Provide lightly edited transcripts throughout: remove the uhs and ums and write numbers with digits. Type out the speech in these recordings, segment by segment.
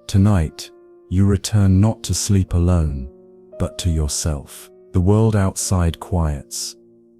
Tonight, you return not to sleep alone, but to yourself. The world outside quiets.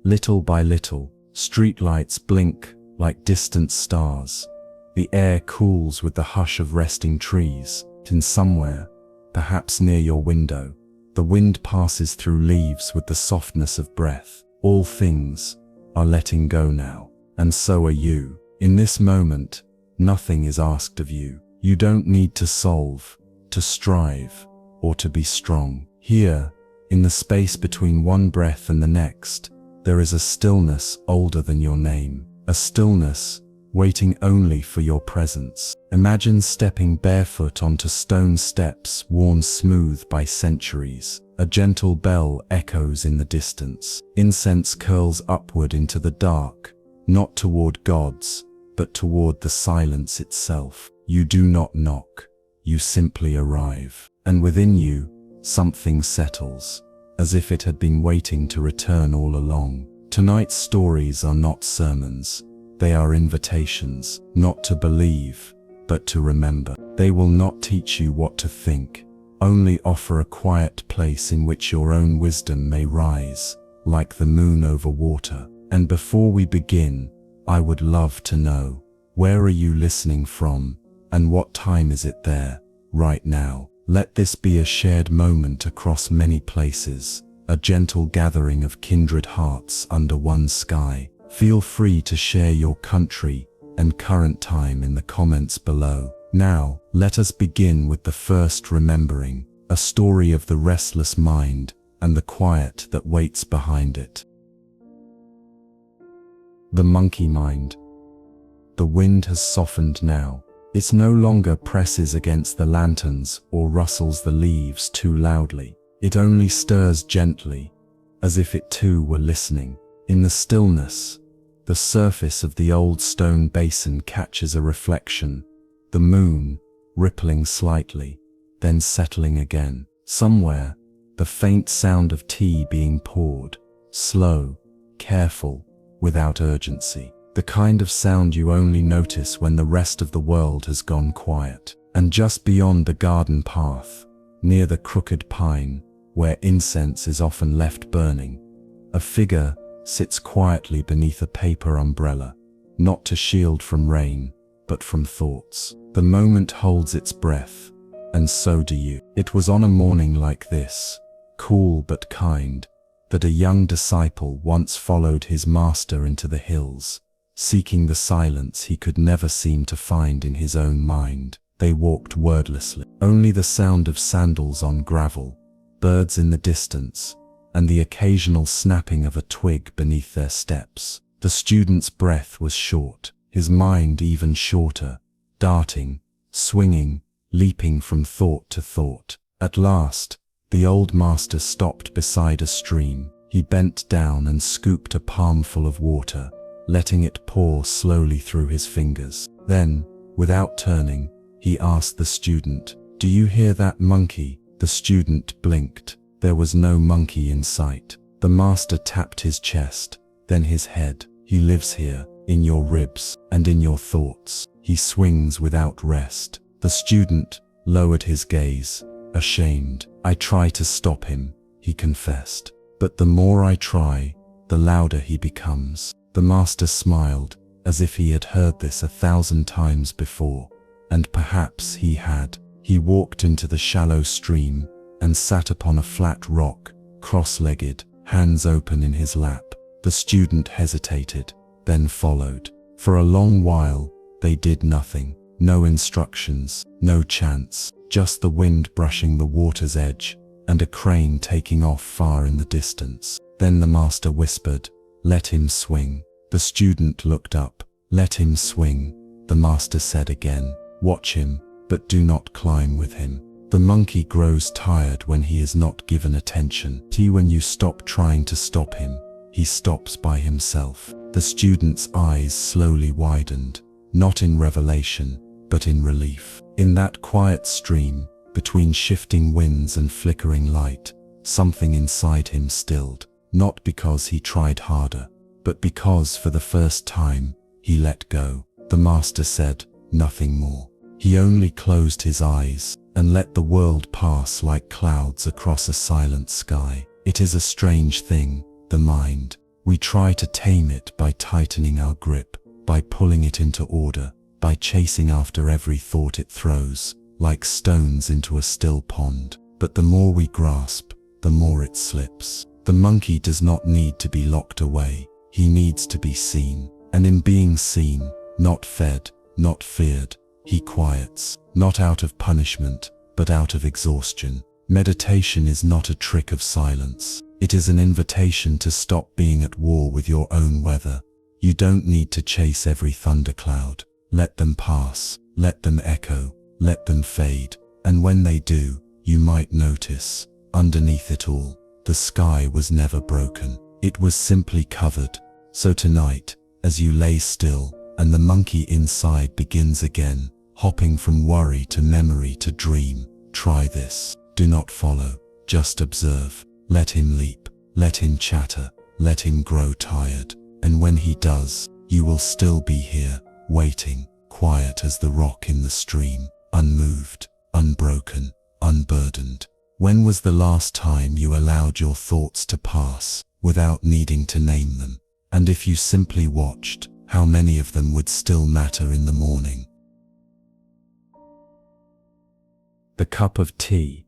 Little by little, streetlights blink like distant stars. The air cools with the hush of resting trees. And somewhere, perhaps near your window, the wind passes through leaves with the softness of breath. All things are letting go now, and so are you. In this moment, nothing is asked of you. You don't need to solve, to strive, or to be strong. Here, in the space between one breath and the next, there is a stillness older than your name. A stillness waiting only for your presence. Imagine stepping barefoot onto stone steps worn smooth by centuries. A gentle bell echoes in the distance. Incense curls upward into the dark, not toward gods, but toward the silence itself. You do not knock, you simply arrive. And within you, something settles, as if it had been waiting to return all along. Tonight's stories are not sermons. They are invitations, not to believe, but to remember. They will not teach you what to think, only offer a quiet place in which your own wisdom may rise, like the moon over water. And before we begin, I would love to know, where are you listening from, and what time is it there, right now? Let this be a shared moment across many places, a gentle gathering of kindred hearts under one sky. Feel free to share your country and current time in the comments below. Now, let us begin with the first remembering, a story of the restless mind and the quiet that waits behind it. The monkey mind. The wind has softened now. It no longer presses against the lanterns or rustles the leaves too loudly. It only stirs gently, as if it too were listening. In the stillness, the surface of the old stone basin catches a reflection, the moon rippling slightly, then settling again. Somewhere, the faint sound of tea being poured, slow, careful, without urgency. The kind of sound you only notice when the rest of the world has gone quiet. And just beyond the garden path, near the crooked pine, where incense is often left burning, a figure sits quietly beneath a paper umbrella, not to shield from rain, but from thoughts. The moment holds its breath, and so do you. It was on a morning like this, cool but kind, that a young disciple once followed his master into the hills, seeking the silence he could never seem to find in his own mind. They walked wordlessly. Only the sound of sandals on gravel, birds in the distance, and the occasional snapping of a twig beneath their steps. The student's breath was short, his mind even shorter, darting, swinging, leaping from thought to thought. At last, the old master stopped beside a stream. He bent down and scooped a palmful of water, letting it pour slowly through his fingers. Then, without turning, he asked the student, "Do you hear that monkey?" The student blinked. There was no monkey in sight. The master tapped his chest, then his head. "He lives here, in your ribs, and in your thoughts. He swings without rest." The student lowered his gaze, ashamed. "I try to stop him," he confessed. "But the more I try, the louder he becomes." The master smiled, as if he had heard this 1,000 times before, and perhaps he had. He walked into the shallow stream and sat upon a flat rock, cross-legged, hands open in his lap. The student hesitated, then followed. For a long while, they did nothing. No instructions, no chants, just the wind brushing the water's edge, and a crane taking off far in the distance. Then the master whispered, "Let him swing." The student looked up. "Let him swing," the master said again. "Watch him, but do not climb with him. The monkey grows tired when he is not given attention. When you stop trying to stop him, he stops by himself." The student's eyes slowly widened, not in revelation, but in relief. In that quiet stream, between shifting winds and flickering light, something inside him stilled, not because he tried harder, but because for the first time, he let go. The master said nothing more. He only closed his eyes and let the world pass like clouds across a silent sky. It is a strange thing, the mind. We try to tame it by tightening our grip, by pulling it into order, by chasing after every thought it throws, like stones into a still pond. But the more we grasp, the more it slips. The monkey does not need to be locked away. He needs to be seen. And in being seen, not fed, not feared, he quiets, not out of punishment, but out of exhaustion. Meditation is not a trick of silence. It is an invitation to stop being at war with your own weather. You don't need to chase every thundercloud. Let them pass, let them echo, let them fade. And when they do, you might notice, underneath it all, the sky was never broken. It was simply covered. So tonight, as you lay still, and the monkey inside begins again, hopping from worry to memory to dream, try this. Do not follow, just observe. Let him leap, let him chatter, let him grow tired. And when he does, you will still be here, waiting, quiet as the rock in the stream, unmoved, unbroken, unburdened. When was the last time you allowed your thoughts to pass, without needing to name them? And if you simply watched, how many of them would still matter in the morning? The cup of tea.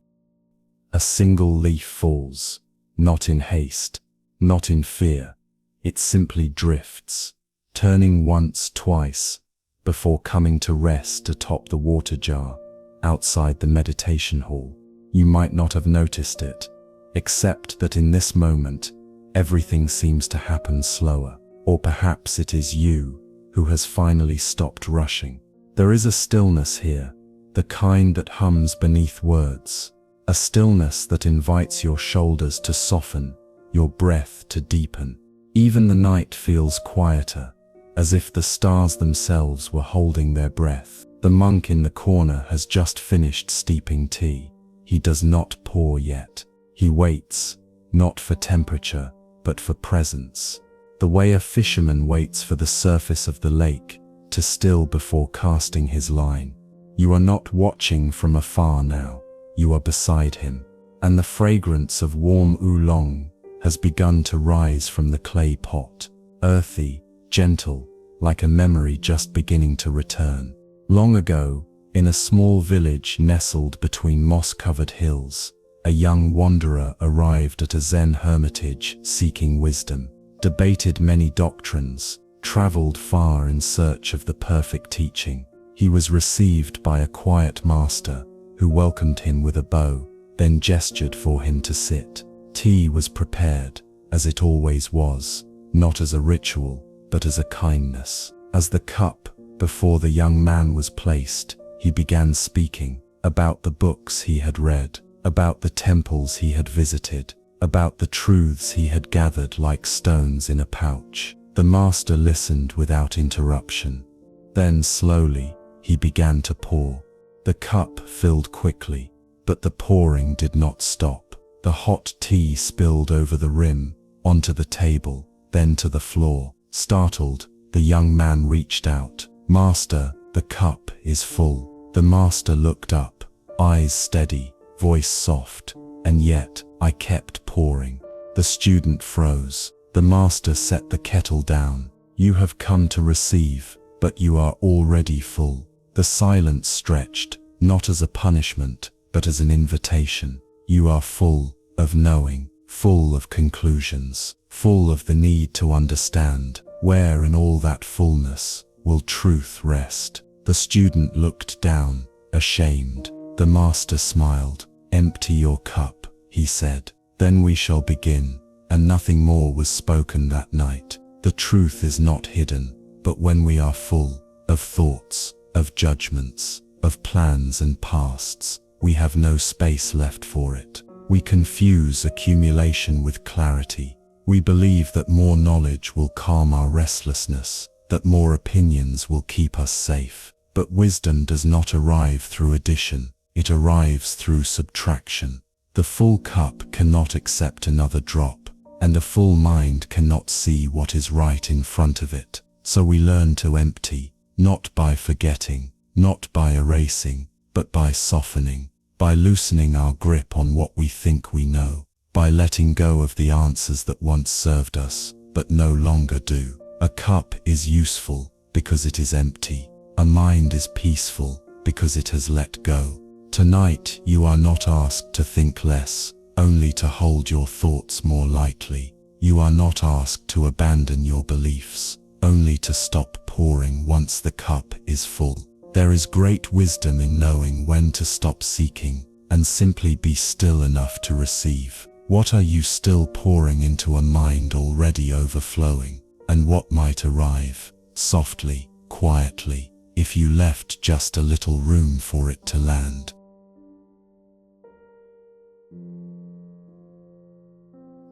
A single leaf falls, not in haste, not in fear. It simply drifts, turning once, twice, before coming to rest atop the water jar, outside the meditation hall. You might not have noticed it, except that in this moment, everything seems to happen slower. Or perhaps it is you who has finally stopped rushing. There is a stillness here, the kind that hums beneath words. A stillness that invites your shoulders to soften, your breath to deepen. Even the night feels quieter, as if the stars themselves were holding their breath. The monk in the corner has just finished steeping tea. He does not pour yet. He waits, not for temperature, but for presence. The way a fisherman waits for the surface of the lake to still before casting his line. You are not watching from afar now. You are beside him, and the fragrance of warm oolong has begun to rise from the clay pot, earthy, gentle, like a memory just beginning to return. Long ago, in a small village nestled between moss-covered hills, a young wanderer arrived at a Zen hermitage seeking wisdom, debated many doctrines, traveled far in search of the perfect teaching. He was received by a quiet master, who welcomed him with a bow, then gestured for him to sit. Tea was prepared, as it always was, not as a ritual, but as a kindness. As the cup before the young man was placed, he began speaking about the books he had read, about the temples he had visited, about the truths he had gathered like stones in a pouch. The master listened without interruption. Then slowly, he began to pour. The cup filled quickly, but the pouring did not stop. The hot tea spilled over the rim, onto the table, then to the floor. Startled, the young man reached out. "Master, the cup is full." The master looked up, eyes steady, voice soft, "And yet, I kept pouring." The student froze. The master set the kettle down. "You have come to receive, but you are already full." The silence stretched, not as a punishment, but as an invitation. You are full of knowing, full of conclusions, full of the need to understand. Where in all that fullness will truth rest? The student looked down, ashamed. The master smiled. "Empty your cup," he said. "Then we shall begin." And nothing more was spoken that night. The truth is not hidden, but when we are full of thoughts, of judgments, of plans and pasts, we have no space left for it. We confuse accumulation with clarity. We believe that more knowledge will calm our restlessness, that more opinions will keep us safe. But wisdom does not arrive through addition, it arrives through subtraction. The full cup cannot accept another drop. and a full mind cannot see what is right in front of it. So we learn to empty, not by forgetting, not by erasing, but by softening, by loosening our grip on what we think we know, by letting go of the answers that once served us, but no longer do. A cup is useful because it is empty. A mind is peaceful because it has let go. Tonight, you are not asked to think less, only to hold your thoughts more lightly. You are not asked to abandon your beliefs, only to stop pouring once the cup is full. There is great wisdom in knowing when to stop seeking and simply be still enough to receive. What are you still pouring into a mind already overflowing? And what might arrive, softly, quietly, if you left just a little room for it to land?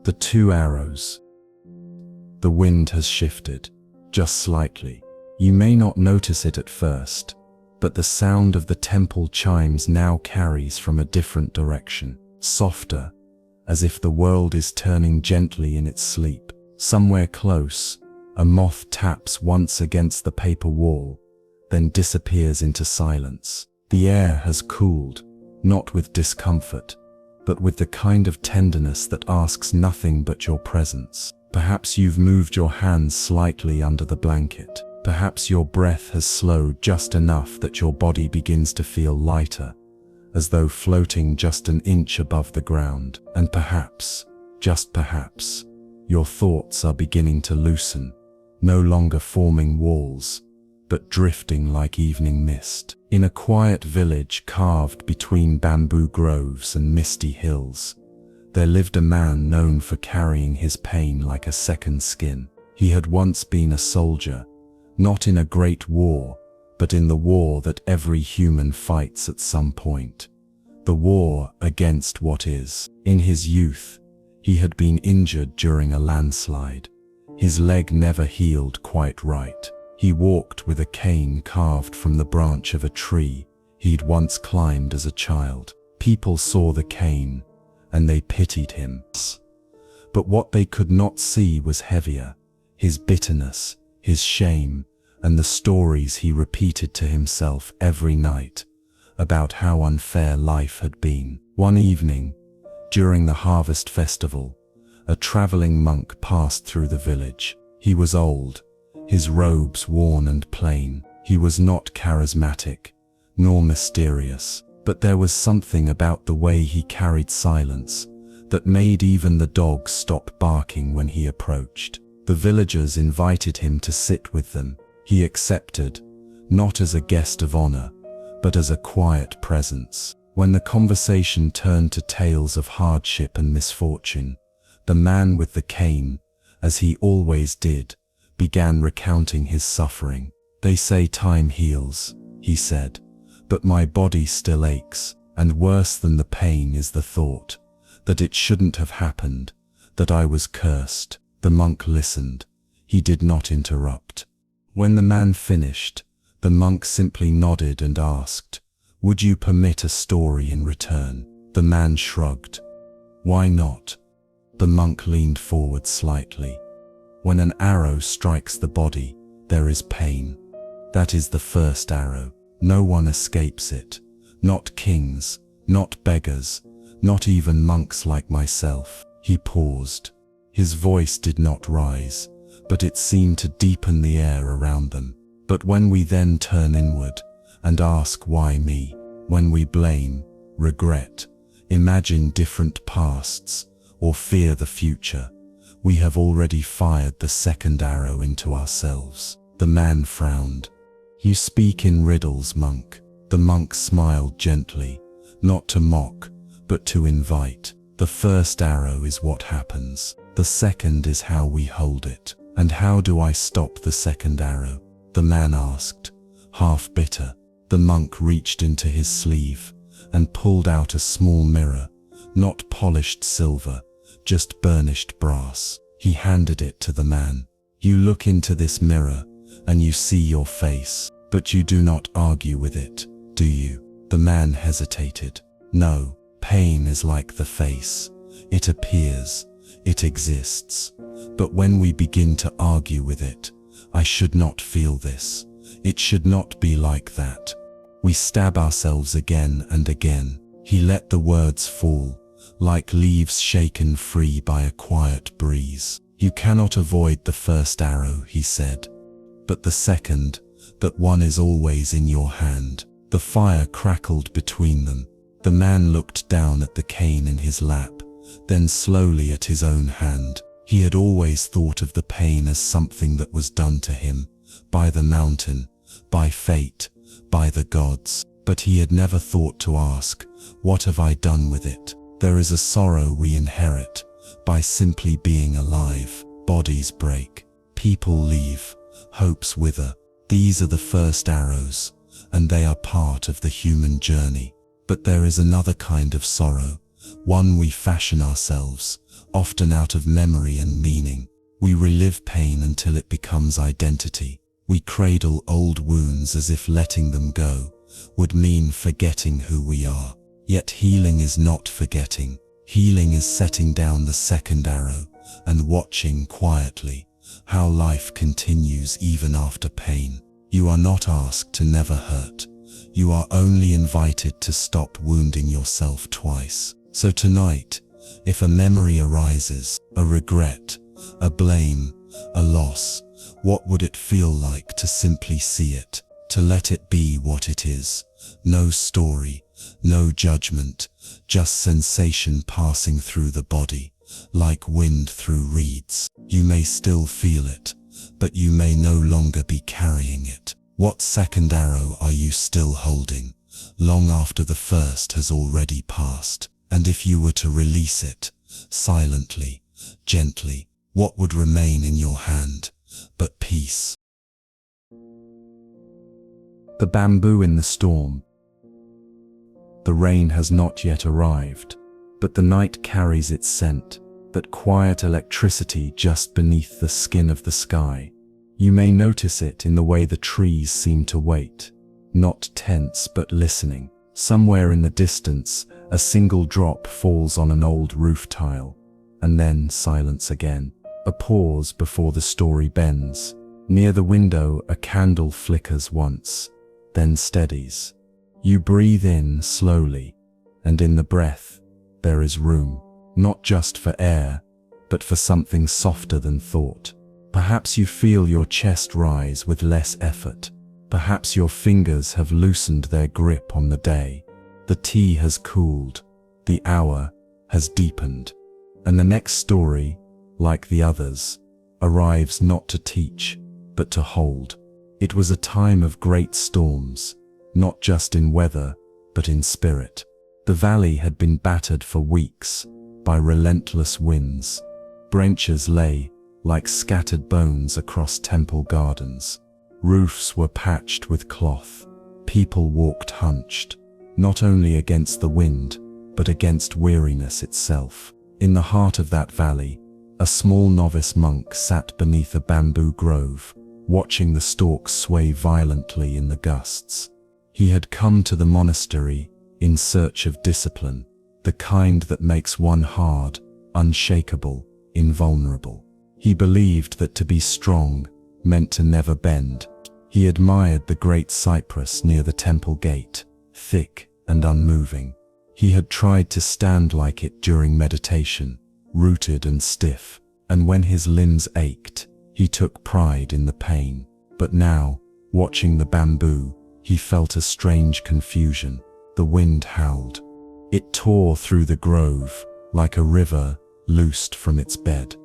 The two arrows. The wind has shifted, just slightly. You may not notice it at first, but the sound of the temple chimes now carries from a different direction, softer, as if the world is turning gently in its sleep. Somewhere close, a moth taps once against the paper wall, then disappears into silence. The air has cooled, not with discomfort, but with the kind of tenderness that asks nothing but your presence. Perhaps you've moved your hands slightly under the blanket. Perhaps your breath has slowed just enough that your body begins to feel lighter, as though floating just an inch above the ground. And perhaps, just perhaps, your thoughts are beginning to loosen, no longer forming walls, but drifting like evening mist. In a quiet village carved between bamboo groves and misty hills, there lived a man known for carrying his pain like a second skin. He had once been a soldier, not in a great war, but in the war that every human fights at some point. The war against what is. In his youth, he had been injured during a landslide. His leg never healed quite right. He walked with a cane carved from the branch of a tree he'd once climbed as a child. People saw the cane, and they pitied him. But what they could not see was heavier: his bitterness, his shame, and the stories he repeated to himself every night about how unfair life had been. One evening, during the harvest festival, a traveling monk passed through the village. He was old, his robes worn and plain. He was not charismatic, nor mysterious, but there was something about the way he carried silence that made even the dogs stop barking when he approached. The villagers invited him to sit with them. He accepted, not as a guest of honor, but as a quiet presence. When the conversation turned to tales of hardship and misfortune, the man with the cane, as he always did, began recounting his suffering. "They say time heals," he said, "but my body still aches, and worse than the pain is the thought that it shouldn't have happened, that I was cursed." The monk listened. He did not interrupt. When the man finished, the monk simply nodded and asked, "Would you permit a story in return?" The man shrugged. "Why not?" The monk leaned forward slightly. "When an arrow strikes the body, there is pain. That is the first arrow. No one escapes it. Not kings, not beggars, not even monks like myself." He paused. His voice did not rise, but it seemed to deepen the air around them. "But when we then turn inward and ask why me, when we blame, regret, imagine different pasts, or fear the future, we have already fired the second arrow into ourselves." The man frowned. "You speak in riddles, monk." The monk smiled gently, not to mock, but to invite. "The first arrow is what happens. The second is how we hold it." "And how do I stop the second arrow?" the man asked, half bitter. The monk reached into his sleeve and pulled out a small mirror, not polished silver, just burnished brass. He handed it to the man. "You look into this mirror and you see your face, but you do not argue with it, do you?" The man hesitated. "No, pain is like the face. It appears, it exists. But when we begin to argue with it, I should not feel this. It should not be like that. We stab ourselves again and again. He let the words fall, like leaves shaken free by a quiet breeze. You cannot avoid the first arrow, he said. But the second, that one is always in your hand. The fire crackled between them. The man looked down at the cane in his lap, then slowly at his own hand. He had always thought of the pain as something that was done to him, by the mountain, by fate, by the gods. But he had never thought to ask, what have I done with it? There is a sorrow we inherit by simply being alive. Bodies break, people leave, hopes wither. These are the first arrows, and they are part of the human journey. But there is another kind of sorrow, one we fashion ourselves, often out of memory and meaning. We relive pain until it becomes identity. We cradle old wounds as if letting them go would mean forgetting who we are. Yet healing is not forgetting. Healing is setting down the second arrow and watching quietly how life continues even after pain. You are not asked to never hurt. You are only invited to stop wounding yourself twice. So tonight, if a memory arises, a regret, a blame, a loss, what would it feel like to simply see it, to let it be what it is? No story, no judgment, just sensation passing through the body, like wind through reeds. You may still feel it, but you may no longer be carrying it. What second arrow are you still holding, long after the first has already passed? And if you were to release it, silently, gently, what would remain in your hand but peace? The bamboo in the storm. The rain has not yet arrived, but the night carries its scent, that quiet electricity just beneath the skin of the sky. You may notice it in the way the trees seem to wait, not tense but listening. Somewhere in the distance, a single drop falls on an old roof tile, and then silence again. A pause before the story bends. Near the window, a candle flickers once, then steadies. You breathe in slowly, and in the breath, there is room, not just for air, but for something softer than thought. Perhaps you feel your chest rise with less effort. Perhaps your fingers have loosened their grip on the day. The tea has cooled, the hour has deepened, and the next story, like the others, arrives not to teach, but to hold. It was a time of great storms, not just in weather, but in spirit. The valley had been battered for weeks by relentless winds. Branches lay like scattered bones across temple gardens. Roofs were patched with cloth. People walked hunched, not only against the wind, but against weariness itself. In the heart of that valley, a small novice monk sat beneath a bamboo grove, watching the stalks sway violently in the gusts. He had come to the monastery in search of discipline, the kind that makes one hard, unshakable, invulnerable. He believed that to be strong meant to never bend. He admired the great cypress near the temple gate, thick and unmoving. He had tried to stand like it during meditation, rooted and stiff, and when his limbs ached, he took pride in the pain. But now, watching the bamboo, he felt a strange confusion. The wind howled. It tore through the grove like a river loosed from its bed.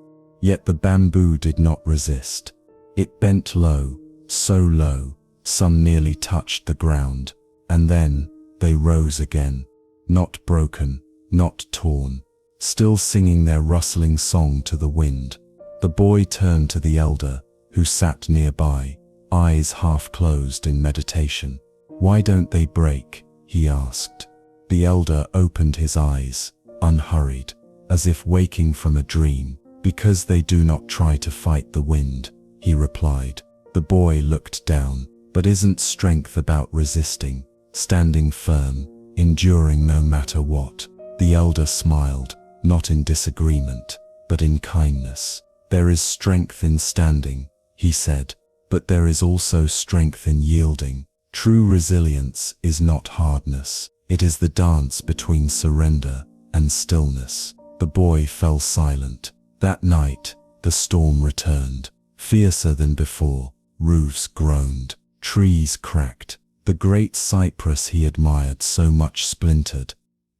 Yet the bamboo did not resist. It bent low, so low, some nearly touched the ground, and then they rose again, not broken, not torn, still singing their rustling song to the wind. The boy turned to the elder, who sat nearby, eyes half closed in meditation. "Why don't they break?" he asked. The elder opened his eyes, unhurried, as if waking from a dream. "Because they do not try to fight the wind," he replied. The boy looked down. "But isn't strength about resisting, standing firm, enduring no matter what?" The elder smiled, not in disagreement, but in kindness. There is strength in standing, he said, but there is also strength in yielding. True resilience is not hardness. It is the dance between surrender and stillness. The boy fell silent. That night, the storm returned, fiercer than before. Roofs groaned, trees cracked. The great cypress he admired so much splintered,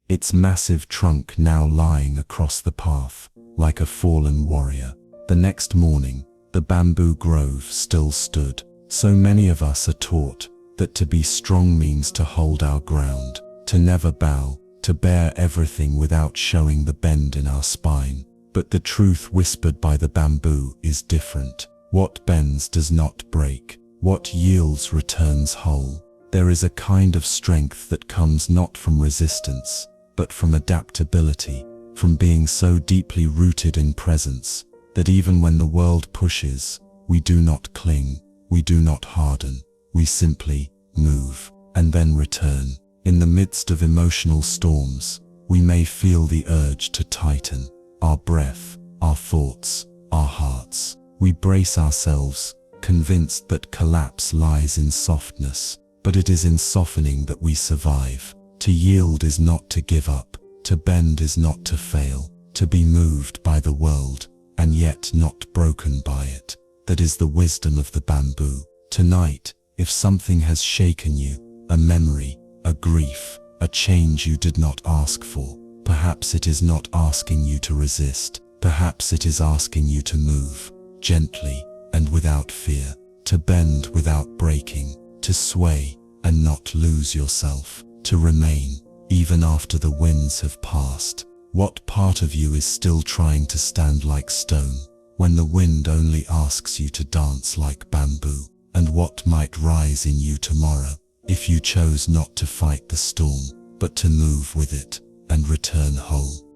its massive trunk now lying across the path, like a fallen warrior. The next morning, the bamboo grove still stood. So many of us are taught that to be strong means to hold our ground, to never bow, to bear everything without showing the bend in our spine. But the truth whispered by the bamboo is different. What bends does not break. What yields returns whole. There is a kind of strength that comes not from resistance, but from adaptability, from being so deeply rooted in presence, that even when the world pushes, we do not cling, we do not harden, we simply move, and then return. In the midst of emotional storms, we may feel the urge to tighten our breath, our thoughts, our hearts. We brace ourselves, convinced that collapse lies in softness, but it is in softening that we survive. To yield is not to give up, to bend is not to fail, to be moved by the world, and yet not broken by it. That is the wisdom of the bamboo. Tonight, if something has shaken you, a memory, a grief, a change you did not ask for, perhaps it is not asking you to resist, perhaps it is asking you to move, gently and without fear, to bend without breaking, to sway and not lose yourself, to remain even after the winds have passed. What part of you is still trying to stand like stone, when the wind only asks you to dance like bamboo? And what might rise in you tomorrow, if you chose not to fight the storm, but to move with it and return whole?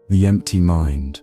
The empty mind.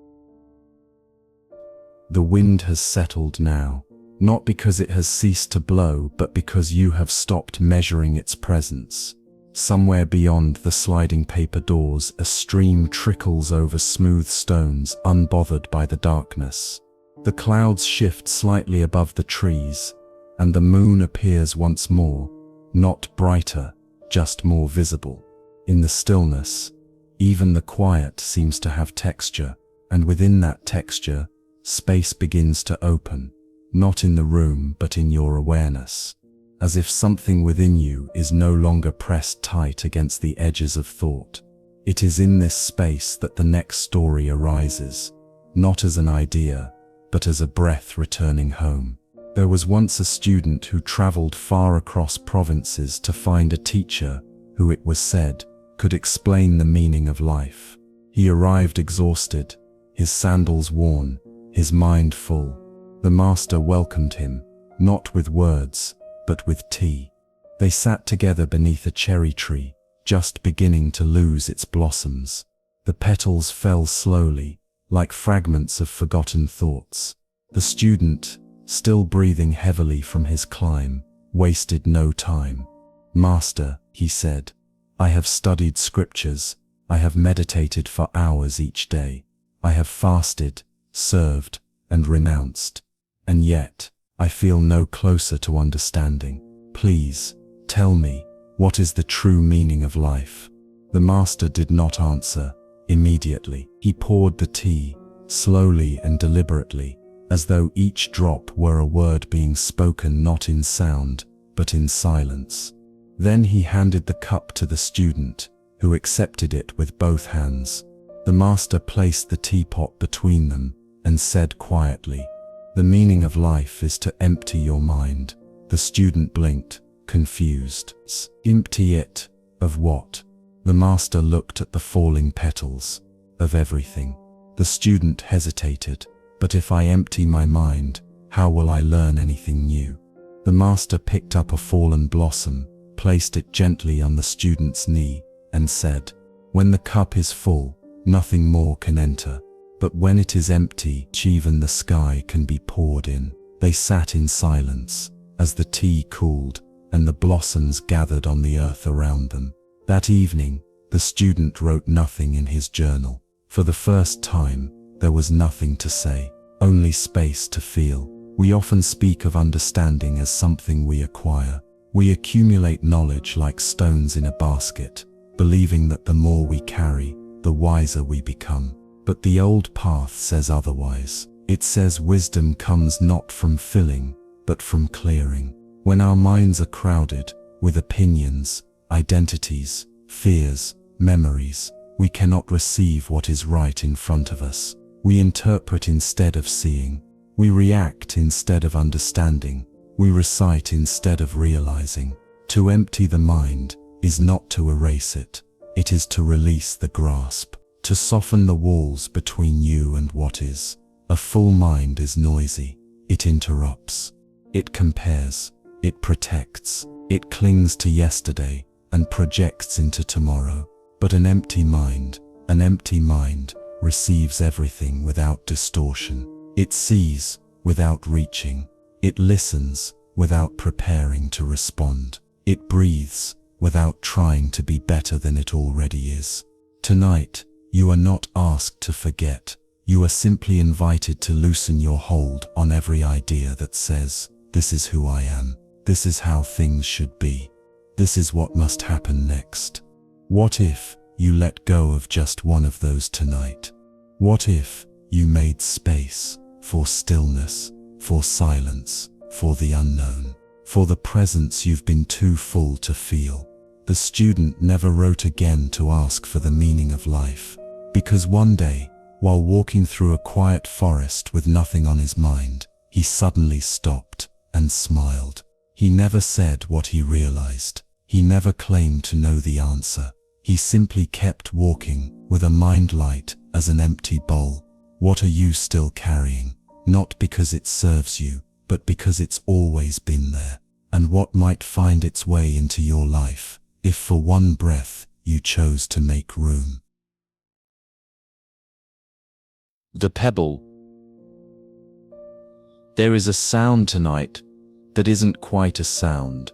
The wind has settled now, not because it has ceased to blow, but because you have stopped measuring its presence. Somewhere beyond the sliding paper doors, a stream trickles over smooth stones, unbothered by the darkness. The clouds shift slightly above the trees, and the moon appears once more, not brighter, just more visible. In the stillness, even the quiet seems to have texture, and within that texture, space begins to open, not in the room but in your awareness, as if something within you is no longer pressed tight against the edges of thought. It is in this space that the next story arises, not as an idea, but as a breath returning home. There was once a student who traveled far across provinces to find a teacher who, it was said, could explain the meaning of life. He arrived exhausted, his sandals worn, his mind full. The master welcomed him, not with words, but with tea. They sat together beneath a cherry tree, just beginning to lose its blossoms. The petals fell slowly, like fragments of forgotten thoughts. The student, still breathing heavily from his climb, wasted no time. "Master," he said, "I have studied scriptures, I have meditated for hours each day, I have fasted, served, and renounced, and yet I feel no closer to understanding. Please, tell me, what is the true meaning of life?" The master did not answer immediately. He poured the tea, slowly and deliberately, as though each drop were a word being spoken not in sound, but in silence. Then he handed the cup to the student, who accepted it with both hands. The master placed the teapot between them and said quietly, "The meaning of life is to empty your mind." The student blinked, confused. "Empty it? Of what?" The master looked at the falling petals. "Of everything." The student hesitated. "But if I empty my mind, how will I learn anything new?" The master picked up a fallen blossom, placed it gently on the student's knee, and said, "When the cup is full, nothing more can enter. But when it is empty, even the sky can be poured in." They sat in silence, as the tea cooled, and the blossoms gathered on the earth around them. That evening, The student wrote nothing in his journal. For the first time, there was nothing to say, only space to feel. We often speak of understanding as something we acquire. We accumulate knowledge like stones in a basket, believing that the more we carry, the wiser we become. But the old path says otherwise. It says wisdom comes not from filling, but from clearing. When our minds are crowded with opinions, identities, fears, memories, we cannot receive what is right in front of us. We interpret instead of seeing. We react instead of understanding. We recite instead of realizing. To empty the mind is not to erase it. It is to release the grasp, to soften the walls between you and what is. A full mind is noisy. It interrupts. It compares. It protects. It clings to yesterday and projects into tomorrow. But an empty mind receives everything without distortion. It sees without reaching. It listens without preparing to respond. It breathes without trying to be better than it already is. Tonight, you are not asked to forget. You are simply invited to loosen your hold on every idea that says, "This is who I am. This is how things should be. This is what must happen next." What if you let go of just one of those tonight? What if you made space for stillness, for silence, for the unknown, for the presence you've been too full to feel? The student never wrote again to ask for the meaning of life, because one day, while walking through a quiet forest with nothing on his mind, he suddenly stopped and smiled. He never said what he realized. He never claimed to know the answer. He simply kept walking with a mind light as an empty bowl. What are you still carrying? Not because it serves you, but because it's always been there. And what might find its way into your life, if for one breath you chose to make room? The pebble. There is a sound tonight that isn't quite a sound.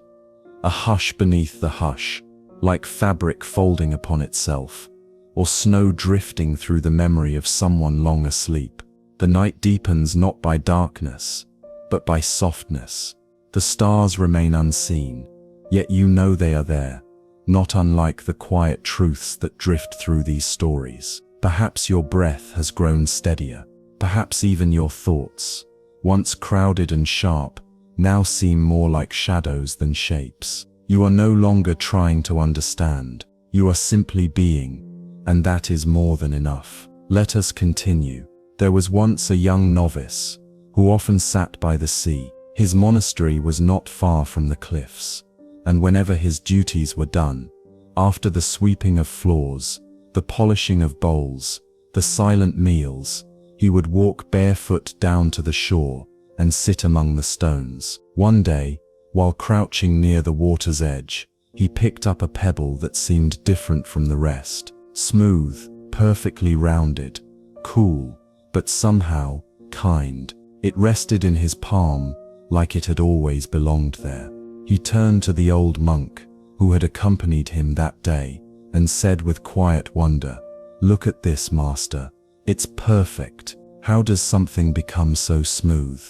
A hush beneath the hush, like fabric folding upon itself, or snow drifting through the memory of someone long asleep. The night deepens not by darkness, but by softness. The stars remain unseen, yet you know they are there, not unlike the quiet truths that drift through these stories. Perhaps your breath has grown steadier. Perhaps even your thoughts, once crowded and sharp, now seem more like shadows than shapes. You are no longer trying to understand. You are simply being, and that is more than enough. Let us continue. There was once a young novice who often sat by the sea. His monastery was not far from the cliffs, and whenever his duties were done, after the sweeping of floors, the polishing of bowls, the silent meals, he would walk barefoot down to the shore and sit among the stones. One day, while crouching near the water's edge, he picked up a pebble that seemed different from the rest. Smooth, perfectly rounded, cool, but somehow kind. It rested in his palm like it had always belonged there. He turned to the old monk who had accompanied him that day and said with quiet wonder, "Look at this, master. It's perfect. How does something become so smooth?"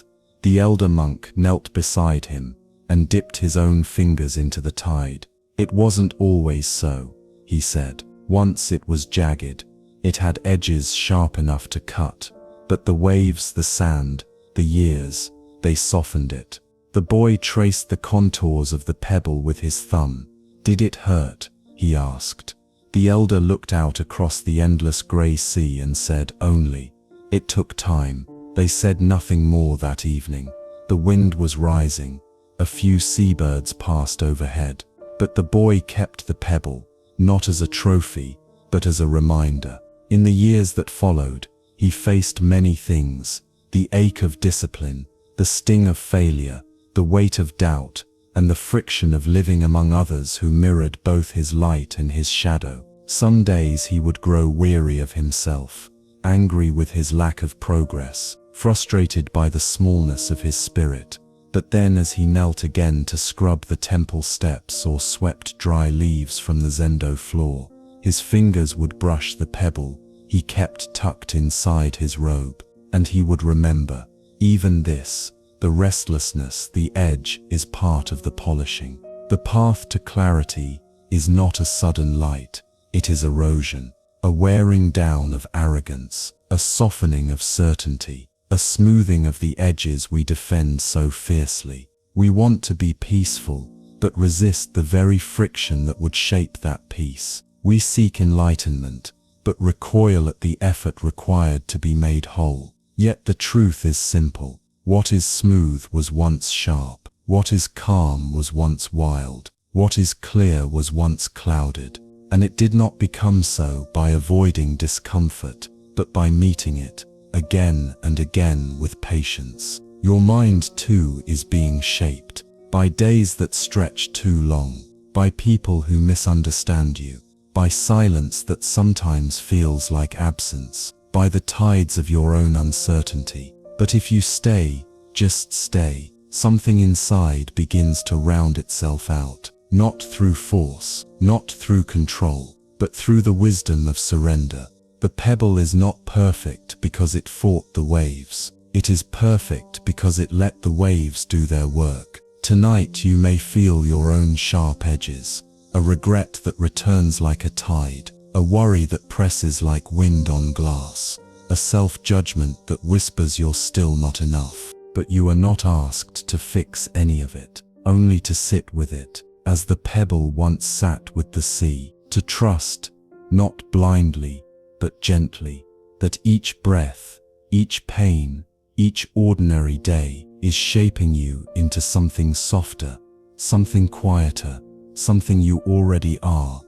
The elder monk knelt beside him and dipped his own fingers into the tide. "It wasn't always so," he said. "Once it was jagged. It had edges sharp enough to cut. But the waves, the sand, the years, they softened it." The boy traced the contours of the pebble with his thumb. "Did it hurt?" he asked. The elder looked out across the endless grey sea and said, "Only." It took time. They said nothing more that evening. The wind was rising. A few seabirds passed overhead. But the boy kept the pebble, not as a trophy, but as a reminder. In the years that followed, he faced many things: the ache of discipline, the sting of failure, the weight of doubt, and the friction of living among others who mirrored both his light and his shadow. Some days he would grow weary of himself, angry with his lack of progress, frustrated by the smallness of his spirit. But then, as he knelt again to scrub the temple steps or swept dry leaves from the zendo floor, His fingers would brush the pebble he kept tucked inside his robe, and he would remember, even this, the restlessness, the edge, is part of the polishing. The path to clarity is not a sudden light, it is erosion, a wearing down of arrogance, a softening of certainty, a smoothing of the edges we defend so fiercely. We want to be peaceful, but resist the very friction that would shape that peace. We seek enlightenment, but recoil at the effort required to be made whole. Yet the truth is simple. What is smooth was once sharp. What is calm was once wild. What is clear was once clouded. And it did not become so by avoiding discomfort, but by meeting it, again and again with patience. Your mind too is being shaped, by days that stretch too long, by people who misunderstand you, by silence that sometimes feels like absence, by the tides of your own uncertainty. But if you stay, just stay, something inside begins to round itself out, not through force, not through control, but through the wisdom of surrender. The pebble is not perfect because it fought the waves. It is perfect because it let the waves do their work. Tonight you may feel your own sharp edges, a regret that returns like a tide, a worry that presses like wind on glass, a self-judgment that whispers you're still not enough. But you are not asked to fix any of it, only to sit with it, as the pebble once sat with the sea, to trust, not blindly, but gently, that each breath, each pain, each ordinary day is shaping you into something softer, something quieter, something you already are,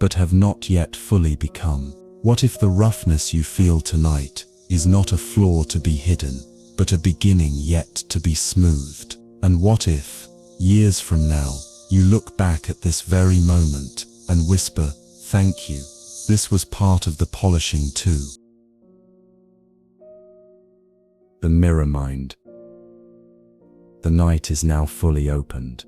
but have not yet fully become. What if the roughness you feel tonight is not a flaw to be hidden, but a beginning yet to be smoothed? And what if, years from now, you look back at this very moment and whisper, "Thank you. This was part of the polishing too." The mirror mind. The night is now fully opened,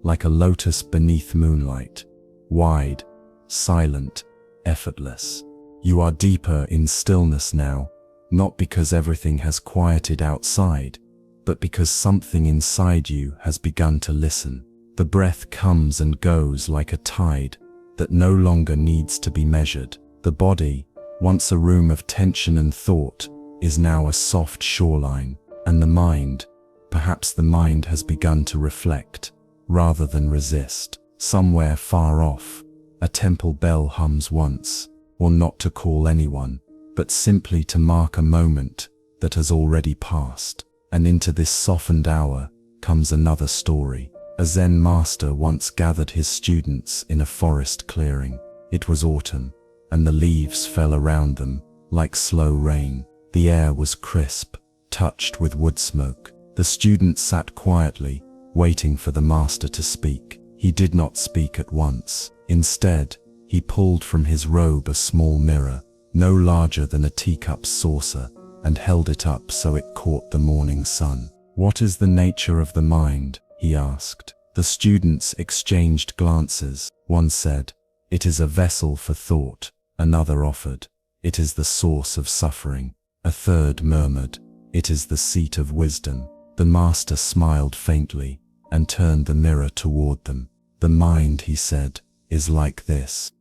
like a lotus beneath moonlight, wide, silent, effortless. You are deeper in stillness now, not because everything has quieted outside, but because something inside you has begun to listen. The breath comes and goes like a tide that no longer needs to be measured. The body, once a room of tension and thought, is now a soft shoreline, and the mind, perhaps the mind has begun to reflect, rather than resist. Somewhere far off, a temple bell hums once, or not to call anyone, but simply to mark a moment that has already passed. And into this softened hour comes another story. A Zen master once gathered his students in a forest clearing. It was autumn, and the leaves fell around them like slow rain. The air was crisp, touched with wood smoke. The students sat quietly, waiting for the master to speak. He did not speak at once. Instead, he pulled from his robe a small mirror, no larger than a teacup's saucer, and held it up so it caught the morning sun. "What is the nature of the mind?" he asked. The students exchanged glances. One said, "It is a vessel for thought." Another offered, "It is the source of suffering." A third murmured, "It is the seat of wisdom." The master smiled faintly and turned the mirror toward them. "The mind," he said, "is like this."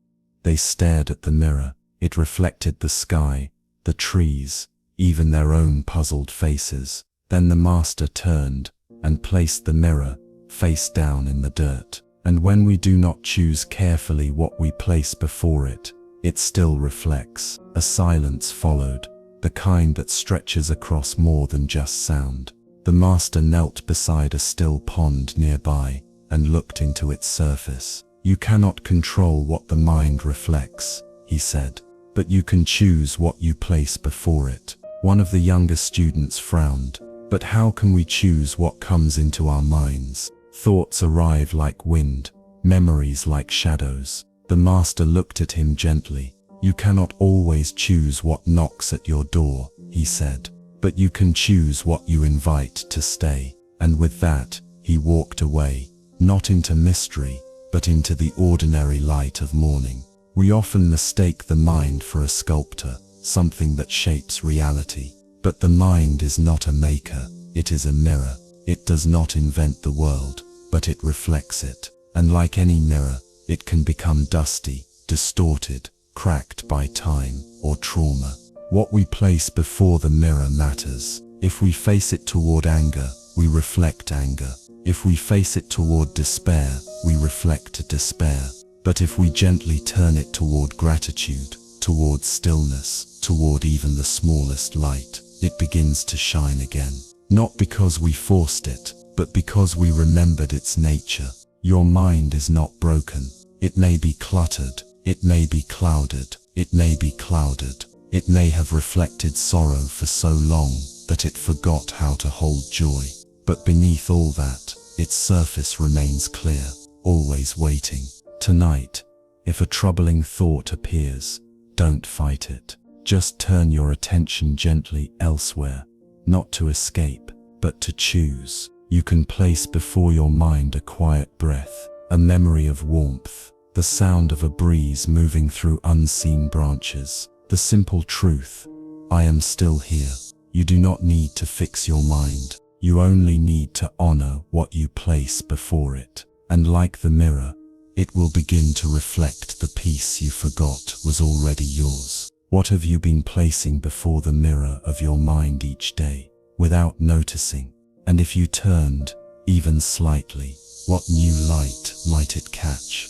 They stared at the mirror. It reflected the sky, the trees, even their own puzzled faces. Then the master turned and placed the mirror face down in the dirt. And when we do not choose carefully what we place before it, it still reflects. A silence followed, the kind that stretches across more than just sound. The master knelt beside a still pond nearby and looked into its surface. "You cannot control what the mind reflects," he said, "but you can choose what you place before it." One of the younger students frowned. "But how can we choose what comes into our minds? Thoughts arrive like wind, memories like shadows." The master looked at him gently. "You cannot always choose what knocks at your door," he said, "but you can choose what you invite to stay." And with that, he walked away, not into mystery, but into the ordinary light of morning. We often mistake the mind for a sculptor, something that shapes reality. But the mind is not a maker, it is a mirror. It does not invent the world, but it reflects it. And like any mirror, it can become dusty, distorted, cracked by time or trauma. What we place before the mirror matters. If we face it toward anger, we reflect anger. If we face it toward despair, we reflect despair. But if we gently turn it toward gratitude, toward stillness, toward even the smallest light, it begins to shine again. Not because we forced it, but because we remembered its nature. Your mind is not broken. It may be cluttered. It may be clouded. It may be clouded. It may have reflected sorrow for so long that it forgot how to hold joy. But beneath all that, its surface remains clear, always waiting. Tonight, if a troubling thought appears, don't fight it. Just turn your attention gently elsewhere, not to escape, but to choose. You can place before your mind a quiet breath, a memory of warmth, the sound of a breeze moving through unseen branches, the simple truth, I am still here. You do not need to fix your mind. You only need to honor what you place before it. And like the mirror, it will begin to reflect the peace you forgot was already yours. What have you been placing before the mirror of your mind each day, without noticing? And if you turned, even slightly, what new light might it catch?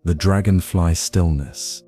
The dragonfly stillness.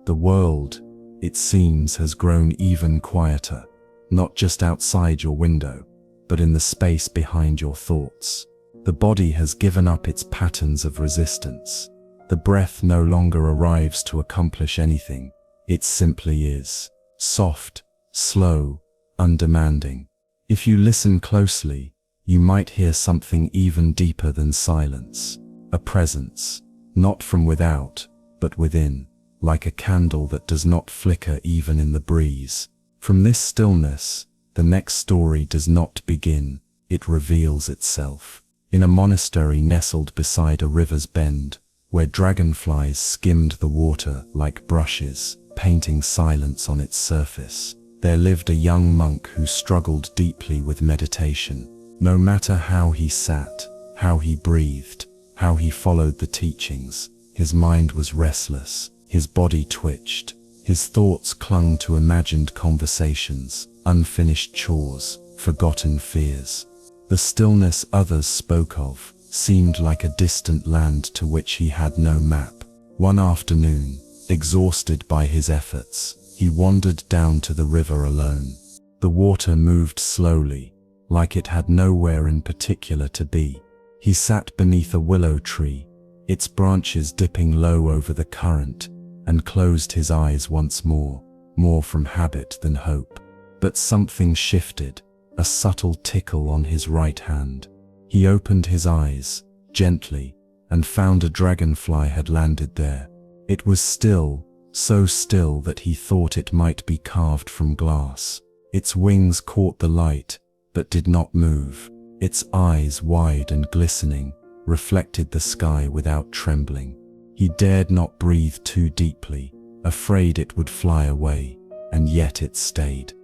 The world, it seems, has grown even quieter, not just outside your window, but in the space behind your thoughts. The body has given up its patterns of resistance. The breath no longer arrives to accomplish anything. It simply is. Soft, slow, undemanding. If you listen closely, you might hear something even deeper than silence. A presence, not from without, but within, like a candle that does not flicker even in the breeze. From this stillness, the next story does not begin, it reveals itself. In a monastery nestled beside a river's bend, where dragonflies skimmed the water like brushes, painting silence on its surface, there lived a young monk who struggled deeply with meditation. No matter how he sat, how he breathed, how he followed the teachings, his mind was restless, his body twitched, his thoughts clung to imagined conversations, unfinished chores, forgotten fears. The stillness others spoke of seemed like a distant land to which he had no map. One afternoon, exhausted by his efforts, he wandered down to the river alone. The water moved slowly, like it had nowhere in particular to be. He sat beneath a willow tree, its branches dipping low over the current, and closed his eyes once more from habit than hope. But something shifted, a subtle tickle on his right hand. He opened his eyes, gently, and found a dragonfly had landed there. It was still, so still that he thought it might be carved from glass. Its wings caught the light, but did not move. Its eyes, wide and glistening, reflected the sky without trembling. He dared not breathe too deeply, afraid it would fly away, and yet it stayed.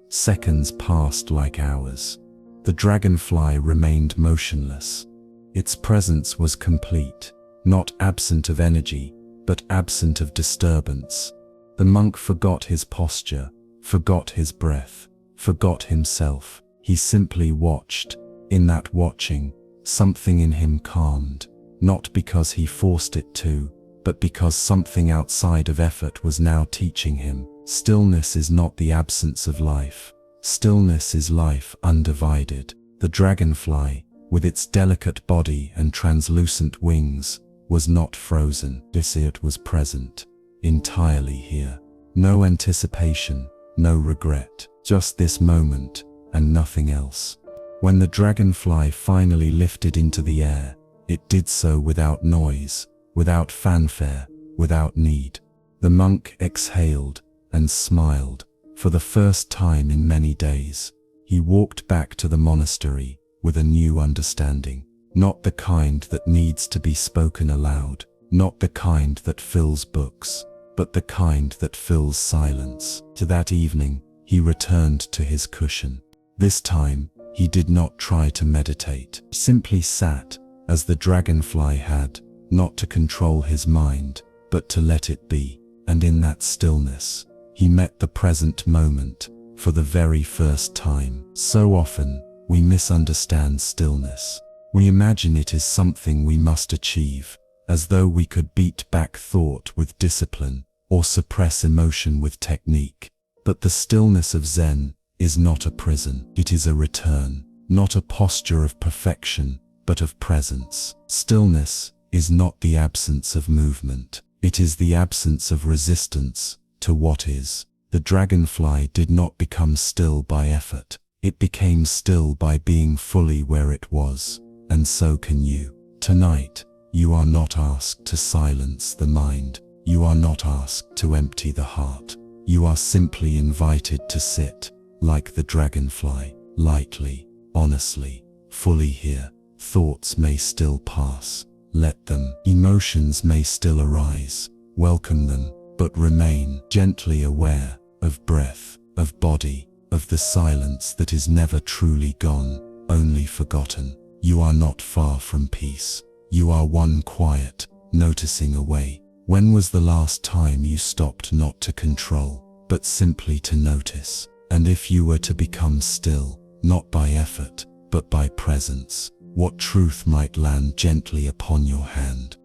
Seconds passed like hours. The dragonfly remained motionless. Its presence was complete, not absent of energy, but absent of disturbance. The monk forgot his posture, forgot his breath, forgot himself. He simply watched. In that watching, something in him calmed, not because he forced it to, but because something outside of effort was now teaching him. Stillness is not the absence of life. Stillness is life undivided. The dragonfly, with its delicate body and translucent wings, was not frozen. It was present, entirely here. No anticipation, no regret, just this moment and nothing else. When the dragonfly finally lifted into the air, it did so without noise, without fanfare, without need. The monk exhaled and smiled. For the first time in many days, he walked back to the monastery with a new understanding. not the kind that needs to be spoken aloud, not the kind that fills books, but the kind that fills silence. To that evening, he returned to his cushion. This time, he did not try to meditate, simply sat, as the dragonfly had, not to control his mind, but to let it be. And in that stillness, he met the present moment, for the very first time. So often, we misunderstand stillness. We imagine it is something we must achieve, as though we could beat back thought with discipline, or suppress emotion with technique. But the stillness of Zen is not a prison. It is a return, not a posture of perfection, but of presence. Stillness is not the absence of movement. It is the absence of resistance to what is. The dragonfly did not become still by effort. It became still by being fully where it was. And so can you. Tonight, you are not asked to silence the mind. You are not asked to empty the heart. You are simply invited to sit, like the dragonfly, lightly, honestly, fully here. Thoughts may still pass. Let them. Emotions may still arise. Welcome them, but remain gently aware of breath, of body, of the silence that is never truly gone, only forgotten. You are not far from peace. You are one quiet, noticing away. When was the last time you stopped not to control, but simply to notice? And if you were to become still, not by effort, but by presence, what truth might land gently upon your hand?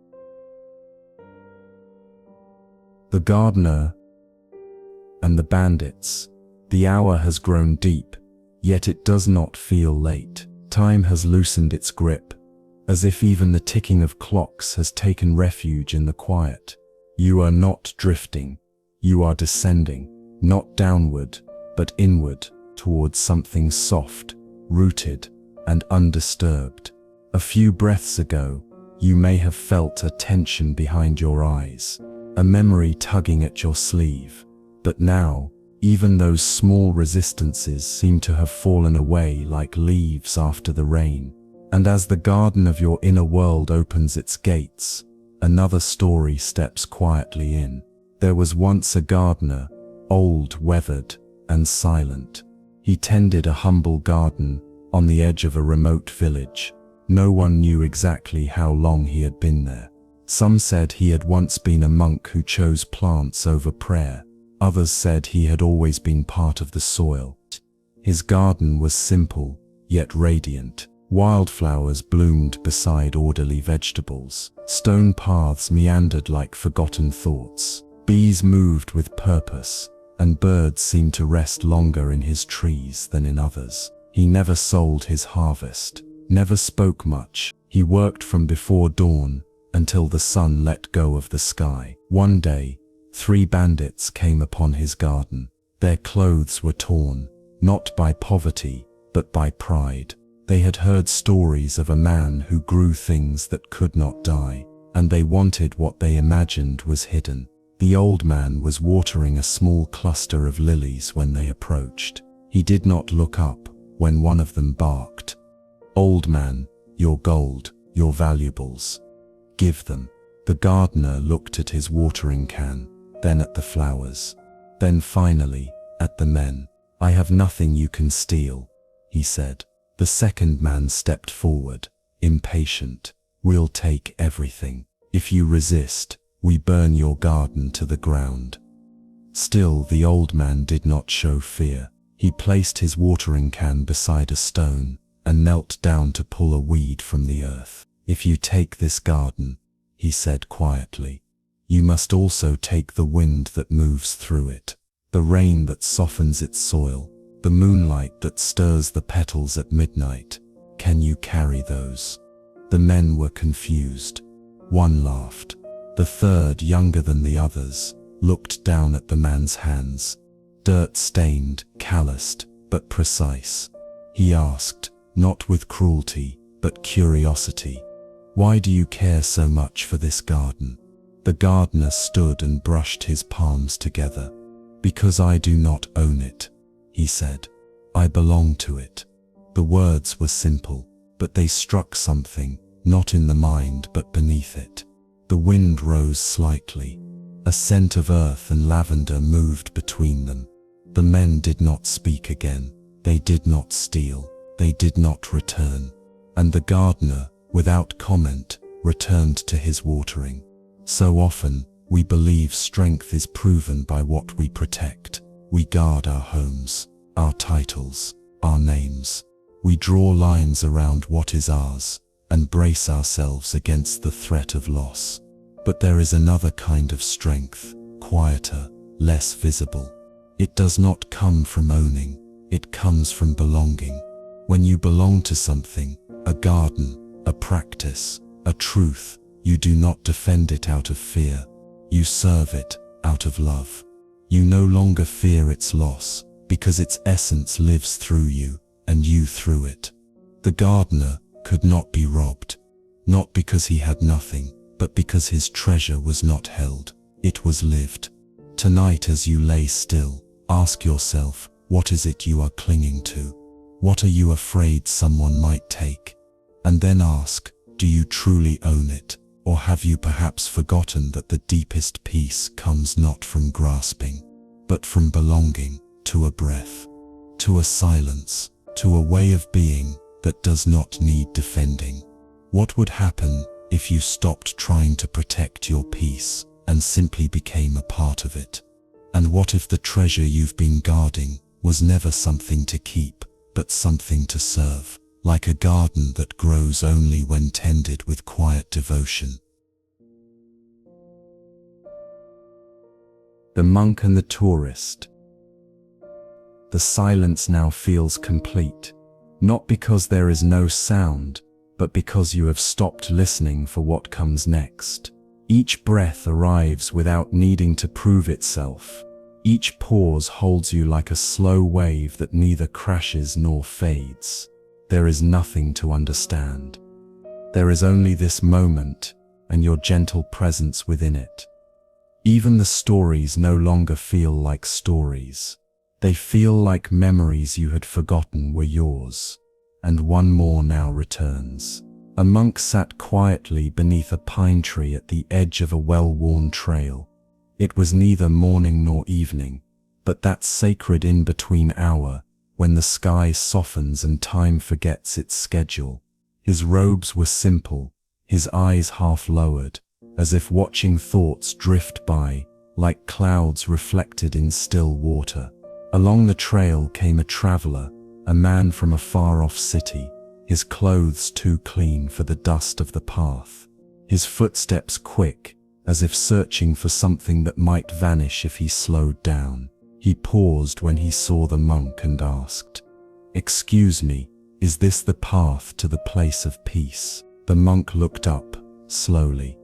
The gardener and the bandits. The hour has grown deep, yet it does not feel late. Time has loosened its grip, as if even the ticking of clocks has taken refuge in the quiet. You are not drifting, you are descending, not downward, but inward, towards something soft, rooted, and undisturbed. A few breaths ago, you may have felt a tension behind your eyes, a memory tugging at your sleeve. But now, even those small resistances seem to have fallen away like leaves after the rain. And as the garden of your inner world opens its gates, another story steps quietly in. There was once a gardener, old, weathered, and silent. He tended a humble garden on the edge of a remote village. No one knew exactly how long he had been there. Some said he had once been a monk who chose plants over prayer. Others said he had always been part of the soil. His garden was simple, yet radiant. Wildflowers bloomed beside orderly vegetables. Stone paths meandered like forgotten thoughts. Bees moved with purpose, and birds seemed to rest longer in his trees than in others. He never sold his harvest, never spoke much. He worked from before dawn until the sun let go of the sky. One day, 3 bandits came upon his garden. Their clothes were torn, not by poverty, but by pride. They had heard stories of a man who grew things that could not die, and they wanted what they imagined was hidden. The old man was watering a small cluster of lilies when they approached. He did not look up when one of them barked. "Old man, your gold, your valuables. Give them." The gardener looked at his watering can, then at the flowers, then finally at the men. "I have nothing you can steal," he said. The second man stepped forward, impatient. "We'll take everything. If you resist, we burn your garden to the ground." Still, the old man did not show fear. He placed his watering can beside a stone and knelt down to pull a weed from the earth. "If you take this garden," he said quietly, "you must also take the wind that moves through it, the rain that softens its soil, the moonlight that stirs the petals at midnight. Can you carry those?" The men were confused. One laughed. The third, younger than the others, looked down at the man's hands, dirt-stained, calloused, but precise. He asked, not with cruelty, but curiosity, "Why do you care so much for this garden?" The gardener stood and brushed his palms together. "Because I do not own it," he said. "I belong to it." The words were simple, but they struck something, not in the mind but beneath it. The wind rose slightly. A scent of earth and lavender moved between them. The men did not speak again. They did not steal. They did not return. And the gardener, without comment, returned to his watering. So often, we believe strength is proven by what we protect. We guard our homes, our titles, our names. We draw lines around what is ours and brace ourselves against the threat of loss. But there is another kind of strength, quieter, less visible. It does not come from owning, it comes from belonging. When you belong to something, a garden, a practice, a truth, you do not defend it out of fear. You serve it out of love. You no longer fear its loss, because its essence lives through you, and you through it. The gardener could not be robbed, not because he had nothing, but because his treasure was not held, it was lived. Tonight, as you lay still, ask yourself, what is it you are clinging to? What are you afraid someone might take? And then ask, do you truly own it? Or have you perhaps forgotten that the deepest peace comes not from grasping, but from belonging to a breath, to a silence, to a way of being that does not need defending? What would happen if you stopped trying to protect your peace and simply became a part of it? And what if the treasure you've been guarding was never something to keep, but something to serve, like a garden that grows only when tended with quiet devotion? The monk and the tourist. The silence now feels complete, not because there is no sound, but because you have stopped listening for what comes next. Each breath arrives without needing to prove itself. Each pause holds you like a slow wave that neither crashes nor fades. There is nothing to understand. There is only this moment and your gentle presence within it. Even the stories no longer feel like stories. They feel like memories you had forgotten were yours. And one more now returns. A monk sat quietly beneath a pine tree at the edge of a well-worn trail. It was neither morning nor evening, but that sacred in-between hour when the sky softens and time forgets its schedule. His robes were simple, his eyes half lowered, as if watching thoughts drift by, like clouds reflected in still water. Along the trail came a traveler, a man from a far-off city, his clothes too clean for the dust of the path. His footsteps quick, as if searching for something that might vanish if he slowed down. He paused when he saw the monk and asked, "Excuse me, is this the path to the place of peace?" The monk looked up, slowly.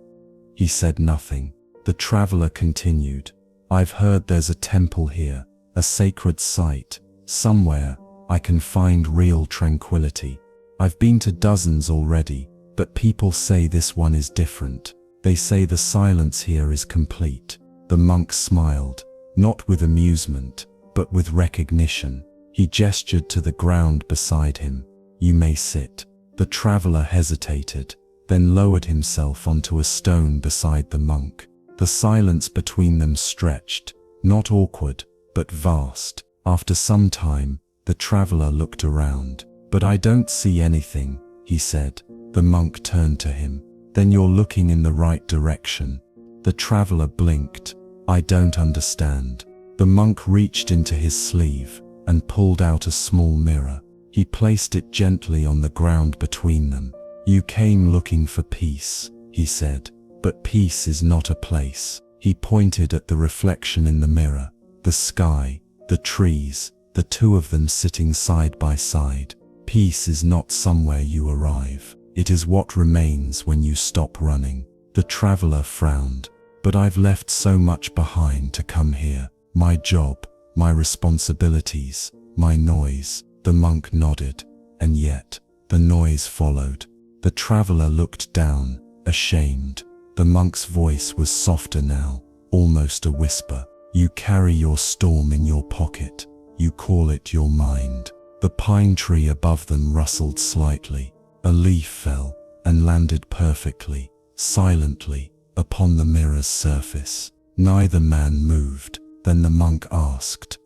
He said nothing. The traveler continued, "I've heard there's a temple here, a sacred site. Somewhere I can find real tranquility. I've been to dozens already, but people say this one is different. They say the silence here is complete." The monk smiled, not with amusement, but with recognition. He gestured to the ground beside him. "You may sit." The traveler hesitated, then lowered himself onto a stone beside the monk. The silence between them stretched, not awkward, but vast. After some time, the traveler looked around. "But I don't see anything," he said. The monk turned to him. "Then you're looking in the right direction." The traveler blinked. "I don't understand." The monk reached into his sleeve and pulled out a small mirror. He placed it gently on the ground between them. "You came looking for peace," he said, "but peace is not a place." He pointed at the reflection in the mirror, the sky, the trees, the two of them sitting side by side. Peace is not somewhere you arrive. It is what remains when you stop running. The traveler frowned. "But I've left so much behind to come here. My job, my responsibilities, my noise." The monk nodded, and yet, the noise followed. The traveler looked down, ashamed. The monk's voice was softer now, almost a whisper. "You carry your storm in your pocket. You call it your mind." The pine tree above them rustled slightly. A leaf fell and landed perfectly, silently, upon the mirror's surface. Neither man moved. Then the monk asked,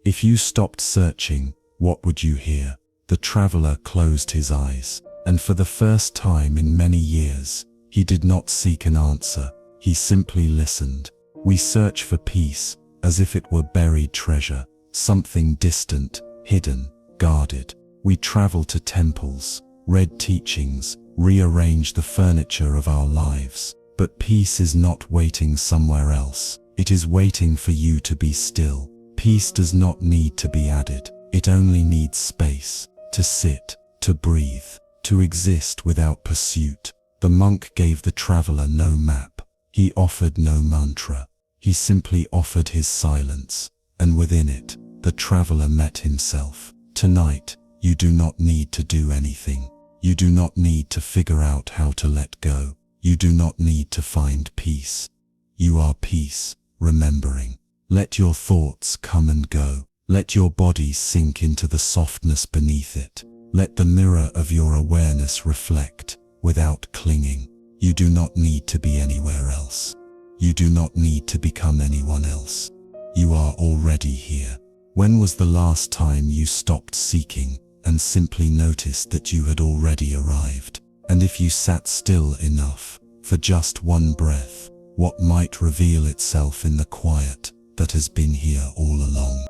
"If you stopped searching, what would you hear?" The traveler closed his eyes, and for the first time in many years, he did not seek an answer. He simply listened. We search for peace as if it were buried treasure, something distant, hidden, guarded. We travel to temples, read teachings, rearrange the furniture of our lives. But peace is not waiting somewhere else. It is waiting for you to be still. Peace does not need to be added. It only needs space, to sit, to breathe, to exist without pursuit. The monk gave the traveler no map. He offered no mantra. He simply offered his silence, and within it, the traveler met himself. Tonight, you do not need to do anything. You do not need to figure out how to let go. You do not need to find peace. You are peace, remembering. Let your thoughts come and go. Let your body sink into the softness beneath it. Let the mirror of your awareness reflect, without clinging. You do not need to be anywhere else. You do not need to become anyone else. You are already here. When was the last time you stopped seeking and simply noticed that you had already arrived? And if you sat still enough, for just one breath, what might reveal itself in the quiet that has been here all along?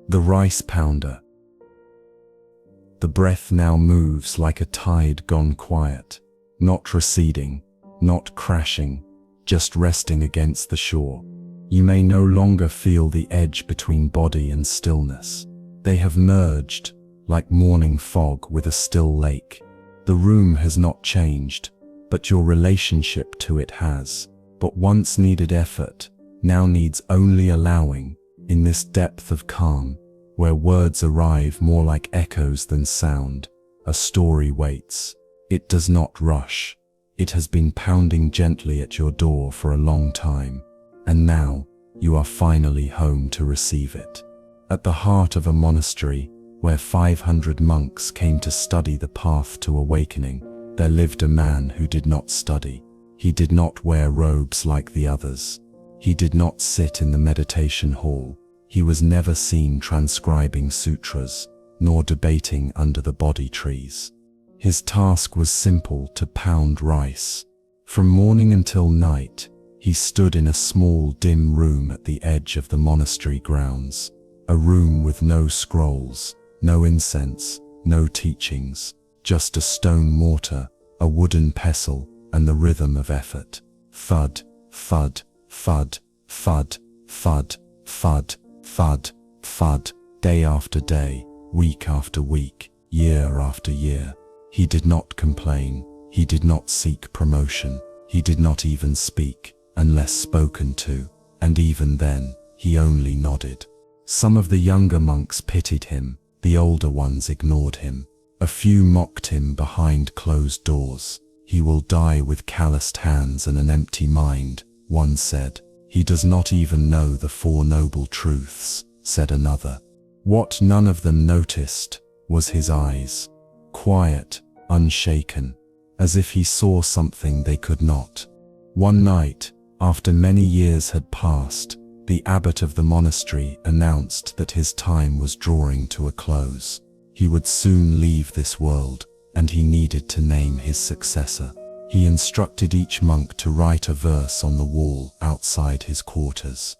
The rice pounder. The breath now moves like a tide gone quiet, not receding, not crashing, just resting against the shore. You may no longer feel the edge between body and stillness. They have merged, like morning fog with a still lake. The room has not changed, but your relationship to it has. What once needed effort, now needs only allowing. In this depth of calm, where words arrive more like echoes than sound, a story waits. It does not rush. It has been pounding gently at your door for a long time, and now you are finally home to receive it. At the heart of a monastery, where 500 monks came to study the path to awakening, there lived a man who did not study. He did not wear robes like the others. He did not sit in the meditation hall. He was never seen transcribing sutras, nor debating under the Bodhi trees. His task was simple: to pound rice. From morning until night, he stood in a small, dim room at the edge of the monastery grounds. A room with no scrolls, no incense, no teachings, just a stone mortar, a wooden pestle, and the rhythm of effort. Thud, thud, thud, thud, thud, thud, thud, thud, day after day, week after week, year after year. He did not complain. He did not seek promotion. He did not even speak, unless spoken to, and even then, he only nodded. Some of the younger monks pitied him. The older ones ignored him. A few mocked him behind closed doors. "He will die with calloused hands and an empty mind," one said. "He does not even know the Four Noble Truths," said another. What none of them noticed was his eyes, quiet, unshaken, as if he saw something they could not. One night, after many years had passed, the abbot of the monastery announced that his time was drawing to a close. He would soon leave this world, and he needed to name his successor. He instructed each monk to write a verse on the wall outside his quarters,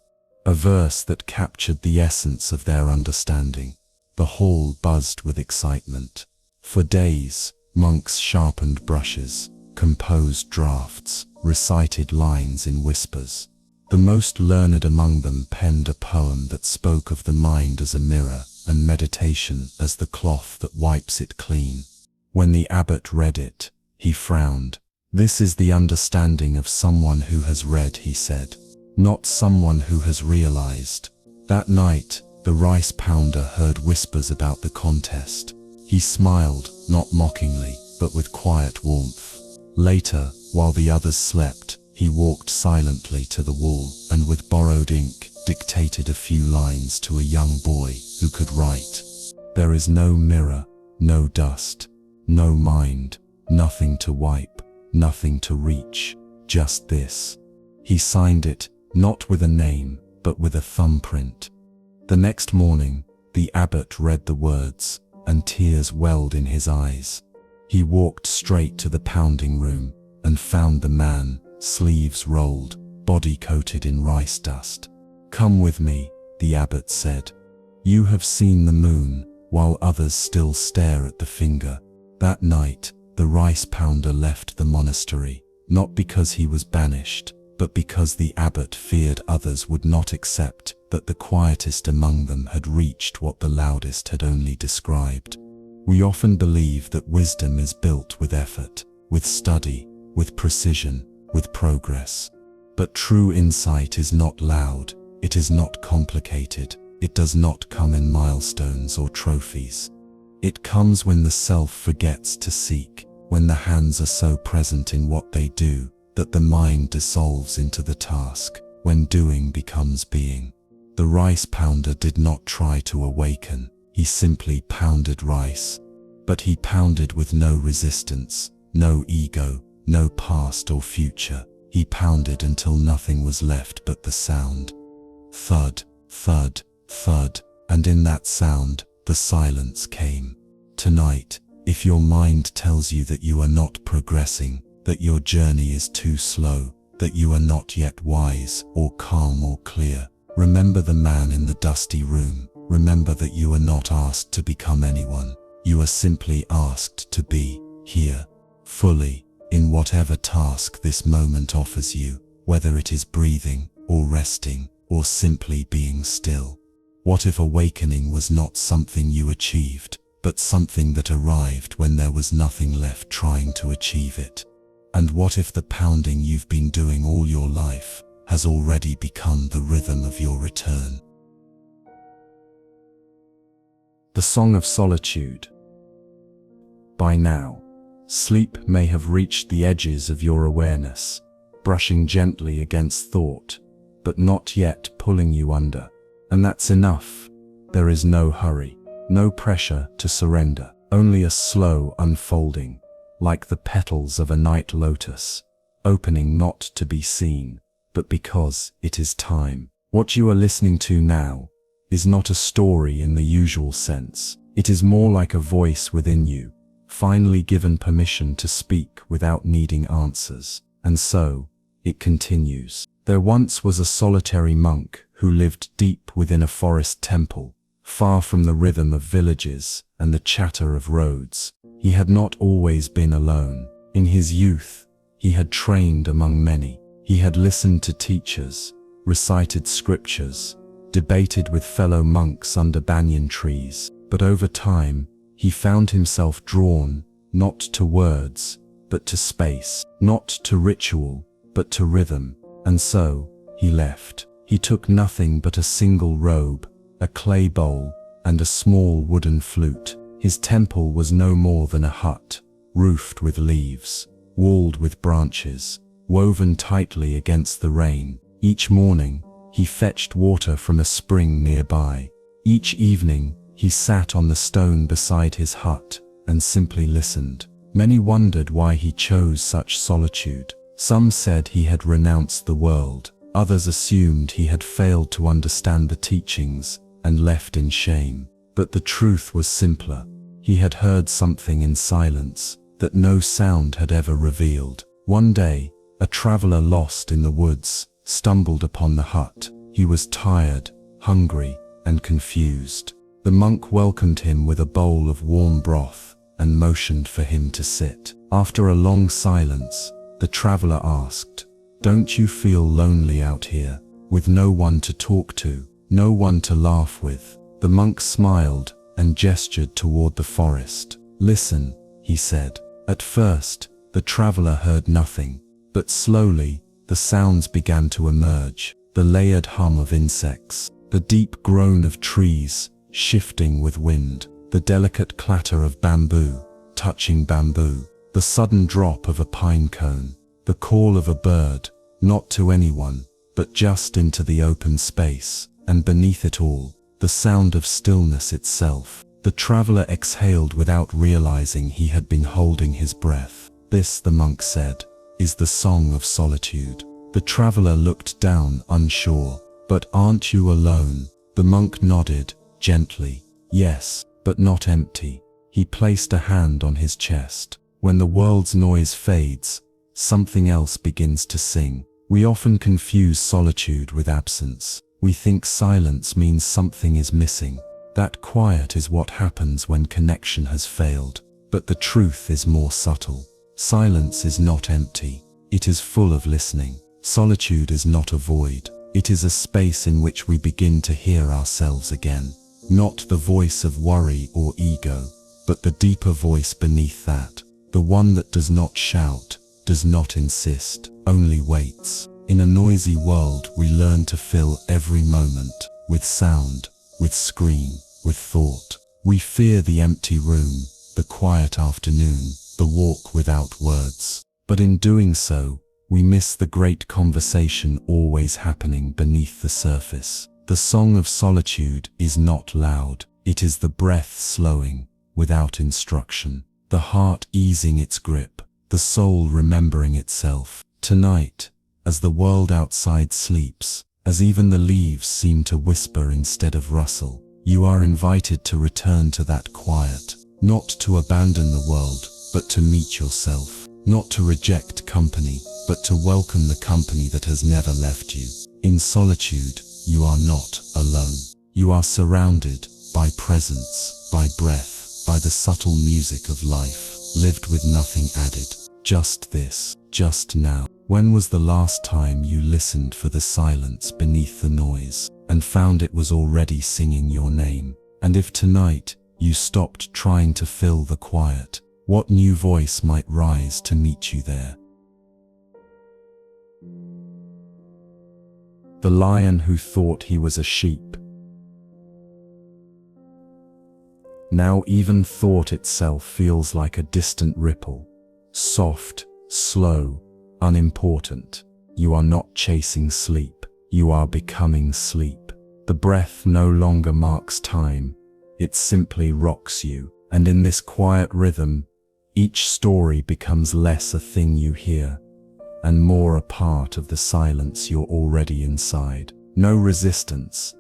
a verse that captured the essence of their understanding. The hall buzzed with excitement. For days, monks sharpened brushes, composed drafts, recited lines in whispers. The most learned among them penned a poem that spoke of the mind as a mirror and meditation as the cloth that wipes it clean. When the abbot read it, he frowned. "This is the understanding of someone who has read," he said, "not someone who has realized." That night, the rice pounder heard whispers about the contest. He smiled, not mockingly, but with quiet warmth. Later, while the others slept, he walked silently to the wall and with borrowed ink dictated a few lines to a young boy who could write. There is no mirror, no dust, no mind, nothing to wipe, nothing to reach, just this. He signed it, not with a name, but with a thumbprint. The next morning, the abbot read the words, and tears welled in his eyes. He walked straight to the pounding room, and found the man, sleeves rolled, body coated in rice dust. "Come with me," the abbot said. "You have seen the moon, while others still stare at the finger." That night, the rice pounder left the monastery, not because he was banished, but because the abbot feared others would not accept that the quietest among them had reached what the loudest had only described. We often believe that wisdom is built with effort, with study, with precision, with progress. But true insight is not loud, it is not complicated, it does not come in milestones or trophies. It comes when the self forgets to seek, when the hands are so present in what they do that the mind dissolves into the task, when doing becomes being. The rice pounder did not try to awaken, he simply pounded rice. But he pounded with no resistance, no ego, no past or future. He pounded until nothing was left but the sound. Thud, thud, thud, and in that sound, the silence came. Tonight, if your mind tells you that you are not progressing, that your journey is too slow, that you are not yet wise or calm or clear, remember the man in the dusty room. Remember that you are not asked to become anyone. You are simply asked to be here, fully, in whatever task this moment offers you, whether it is breathing, or resting, or simply being still. What if awakening was not something you achieved, but something that arrived when there was nothing left trying to achieve it? And what if the pounding you've been doing all your life has already become the rhythm of your return? The Song of Solitude. By now, sleep may have reached the edges of your awareness, brushing gently against thought, but not yet pulling you under. And that's enough. There is no hurry, no pressure to surrender, only a slow unfolding, like the petals of a night lotus, opening not to be seen, but because it is time. What you are listening to now is not a story in the usual sense. It is more like a voice within you, finally given permission to speak without needing answers. And so, it continues. There once was a solitary monk who lived deep within a forest temple, far from the rhythm of villages and the chatter of roads. He had not always been alone. In his youth, he had trained among many. He had listened to teachers, recited scriptures, debated with fellow monks under banyan trees. But over time, he found himself drawn, not to words, but to space, not to ritual, but to rhythm. And so, he left. He took nothing but a single robe, a clay bowl, and a small wooden flute. His temple was no more than a hut, roofed with leaves, walled with branches, woven tightly against the rain. Each morning, he fetched water from a spring nearby. Each evening, he sat on the stone beside his hut and simply listened. Many wondered why he chose such solitude. Some said he had renounced the world. Others assumed he had failed to understand the teachings and left in shame. But the truth was simpler. He had heard something in silence that no sound had ever revealed. One day, a traveler lost in the woods stumbled upon the hut. He was tired, hungry, and confused. The monk welcomed him with a bowl of warm broth and motioned for him to sit. After a long silence, the traveler asked, "Don't you feel lonely out here, with no one to talk to, no one to laugh with?" The monk smiled and gestured toward the forest. "Listen," he said. At first, the traveler heard nothing, but slowly, the sounds began to emerge. The layered hum of insects, the deep groan of trees, shifting with wind, the delicate clatter of bamboo, touching bamboo, the sudden drop of a pine cone, the call of a bird, not to anyone, but just into the open space, and beneath it all, the sound of stillness itself. The traveler exhaled without realizing he had been holding his breath. This, the monk said, is the song of solitude. The traveler looked down, unsure. But aren't you alone? The monk nodded, gently. Yes, but not empty. He placed a hand on his chest. When the world's noise fades, something else begins to sing. We often confuse solitude with absence. We think silence means something is missing. That quiet is what happens when connection has failed. But the truth is more subtle. Silence is not empty. It is full of listening. Solitude is not a void. It is a space in which we begin to hear ourselves again. Not the voice of worry or ego, but the deeper voice beneath that. The one that does not shout, does not insist, only waits. In a noisy world, we learn to fill every moment with sound, with scream, with thought. We fear the empty room, the quiet afternoon, the walk without words. But in doing so, we miss the great conversation always happening beneath the surface. The song of solitude is not loud. It is the breath slowing, without instruction, the heart easing its grip, the soul remembering itself. Tonight, as the world outside sleeps, as even the leaves seem to whisper instead of rustle, you are invited to return to that quiet, not to abandon the world, but to meet yourself, not to reject company, but to welcome the company that has never left you. In solitude, you are not alone. You are surrounded by presence, by breath, by the subtle music of life, lived with nothing added. Just this, just now. When was the last time you listened for the silence beneath the noise, and found it was already singing your name? And if tonight, you stopped trying to fill the quiet, what new voice might rise to meet you there? The lion who thought he was a sheep. Now even thought itself feels like a distant ripple, soft, slow, unimportant. You are not chasing sleep, you are becoming sleep. The breath no longer marks time, it simply rocks you, and in this quiet rhythm, each story becomes less a thing you hear, and more a part of the silence you're already inside. No resistance,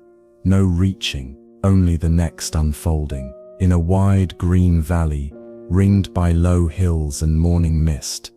no reaching, only the next unfolding. In a wide green valley, ringed by low hills and morning mist,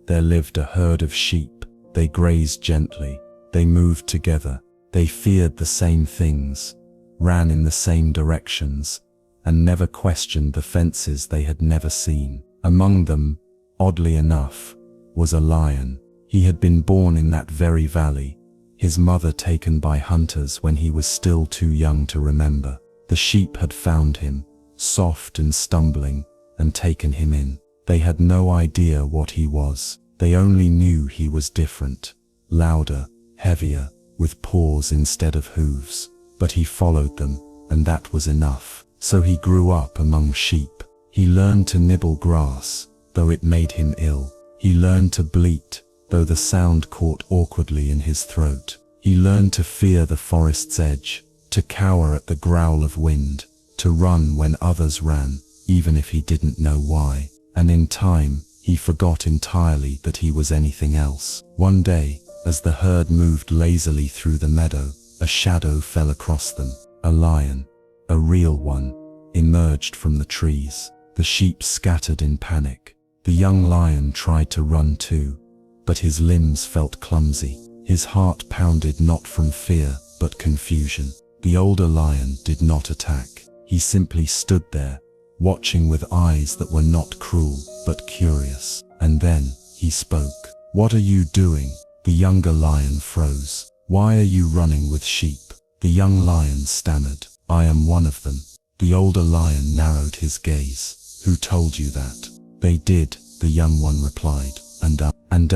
there lived a herd of sheep. They grazed gently, they moved together, they feared the same things, ran in the same directions, and never questioned the fences they had never seen. Among them, oddly enough, was a lion. He had been born in that very valley, his mother taken by hunters when he was still too young to remember. The sheep had found him, soft and stumbling, and taken him in. They had no idea what he was. They only knew he was different, louder, heavier, with paws instead of hooves. But he followed them, and that was enough. So he grew up among sheep. He learned to nibble grass, though it made him ill. He learned to bleat, though the sound caught awkwardly in his throat. He learned to fear the forest's edge, to cower at the growl of wind, to run when others ran, even if he didn't know why. And in time, he forgot entirely that he was anything else. One day, as the herd moved lazily through the meadow, a shadow fell across them. A lion, a real one, emerged from the trees. The sheep scattered in panic. The young lion tried to run too, but his limbs felt clumsy. His heart pounded not from fear, but confusion. The older lion did not attack. He simply stood there, watching with eyes that were not cruel, but curious. And then, he spoke. "What are you doing?" The younger lion froze. "Why are you running with sheep?" The young lion stammered. "I am one of them." The older lion narrowed his gaze. "Who told you that?" "They did," the young one replied. And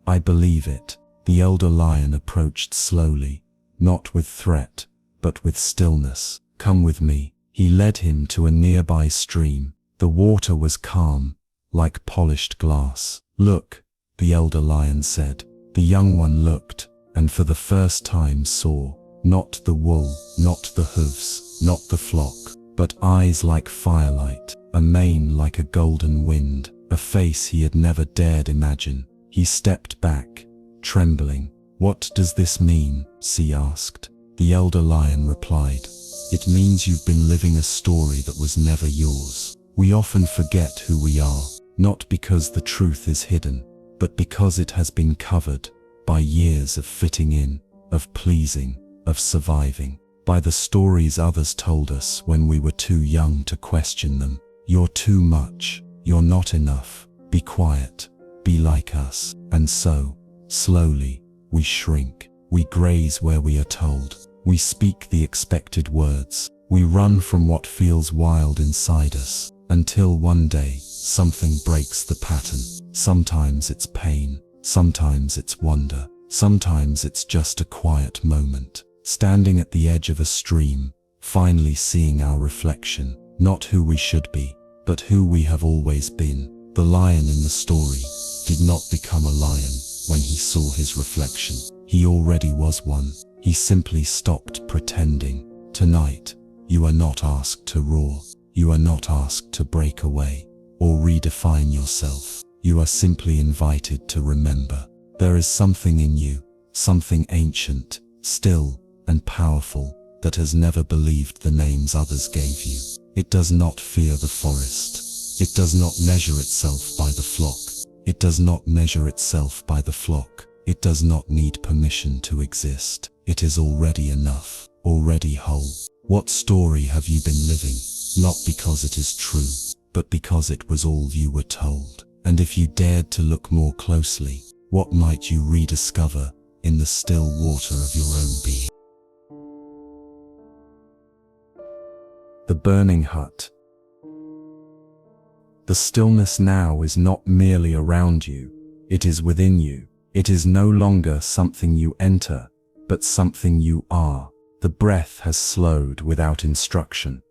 I believe it." The elder lion approached slowly, not with threat, but with stillness. "Come with me." He led him to a nearby stream. The water was calm, like polished glass. "Look," the elder lion said. The young one looked, and for the first time saw, not the wool, not the hooves, not the flock, but eyes like firelight, a mane like a golden wind, a face he had never dared imagine. He stepped back, trembling. "What does this mean?" she asked. The elder lion replied, "It means you've been living a story that was never yours. We often forget who we are, not because the truth is hidden, but because it has been covered by years of fitting in, of pleasing, of surviving, by the stories others told us when we were too young to question them. You're too much, you're not enough, be quiet, be like us." And so, slowly, we shrink, we graze where we are told, we speak the expected words, we run from what feels wild inside us, until one day, something breaks the pattern. Sometimes it's pain, sometimes it's wonder, sometimes it's just a quiet moment, standing at the edge of a stream, finally seeing our reflection, not who we should be, but who we have always been. The lion in the story did not become a lion when he saw his reflection. He already was one. He simply stopped pretending. Tonight, you are not asked to roar. You are not asked to break away or redefine yourself. You are simply invited to remember. There is something in you, something ancient, still, and powerful, that has never believed the names others gave you. It does not fear the forest. It does not measure itself by the flock. It does not measure itself by the flock. It does not need permission to exist. It is already enough, already whole. What story have you been living? Not because it is true, but because it was all you were told. And if you dared to look more closely, what might you rediscover in the still water of your own being? The burning hut. The stillness now is not merely around you, it is within you. It is no longer something you enter, but something you are. The breath has slowed without instruction.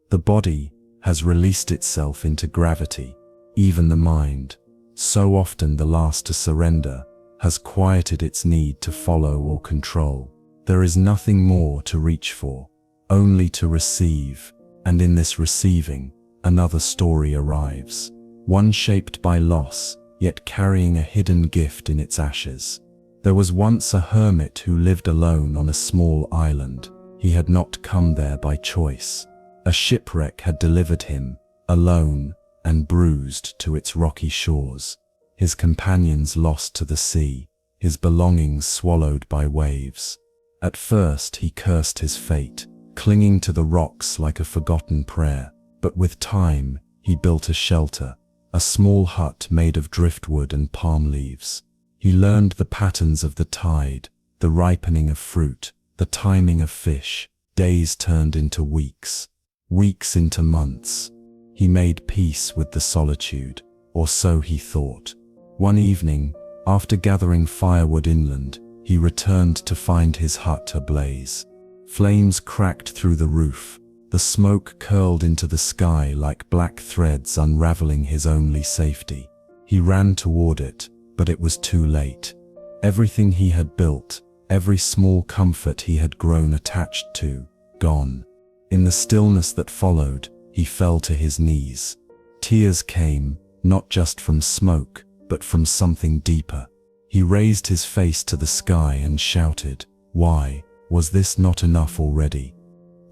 The body has released itself into gravity. Even the mind, so often the last to surrender, has quieted its need to follow or control. There is nothing more to reach for, only to receive, and in this receiving, another story arrives, one shaped by loss, yet carrying a hidden gift in its ashes. There was once a hermit who lived alone on a small island. He had not come there by choice. A shipwreck had delivered him, alone and bruised, to its rocky shores. His companions lost to the sea, his belongings swallowed by waves. At first he cursed his fate, clinging to the rocks like a forgotten prayer. But with time, he built a shelter, a small hut made of driftwood and palm leaves. He learned the patterns of the tide, the ripening of fruit, the timing of fish. Days turned into weeks, weeks into months. He made peace with the solitude, or so he thought. One evening, after gathering firewood inland, he returned to find his hut ablaze. Flames cracked through the roof. The smoke curled into the sky like black threads unraveling his only safety. He ran toward it, but it was too late. Everything he had built, every small comfort he had grown attached to, gone. In the stillness that followed, he fell to his knees. Tears came, not just from smoke, but from something deeper. He raised his face to the sky and shouted, "Why, was this not enough already?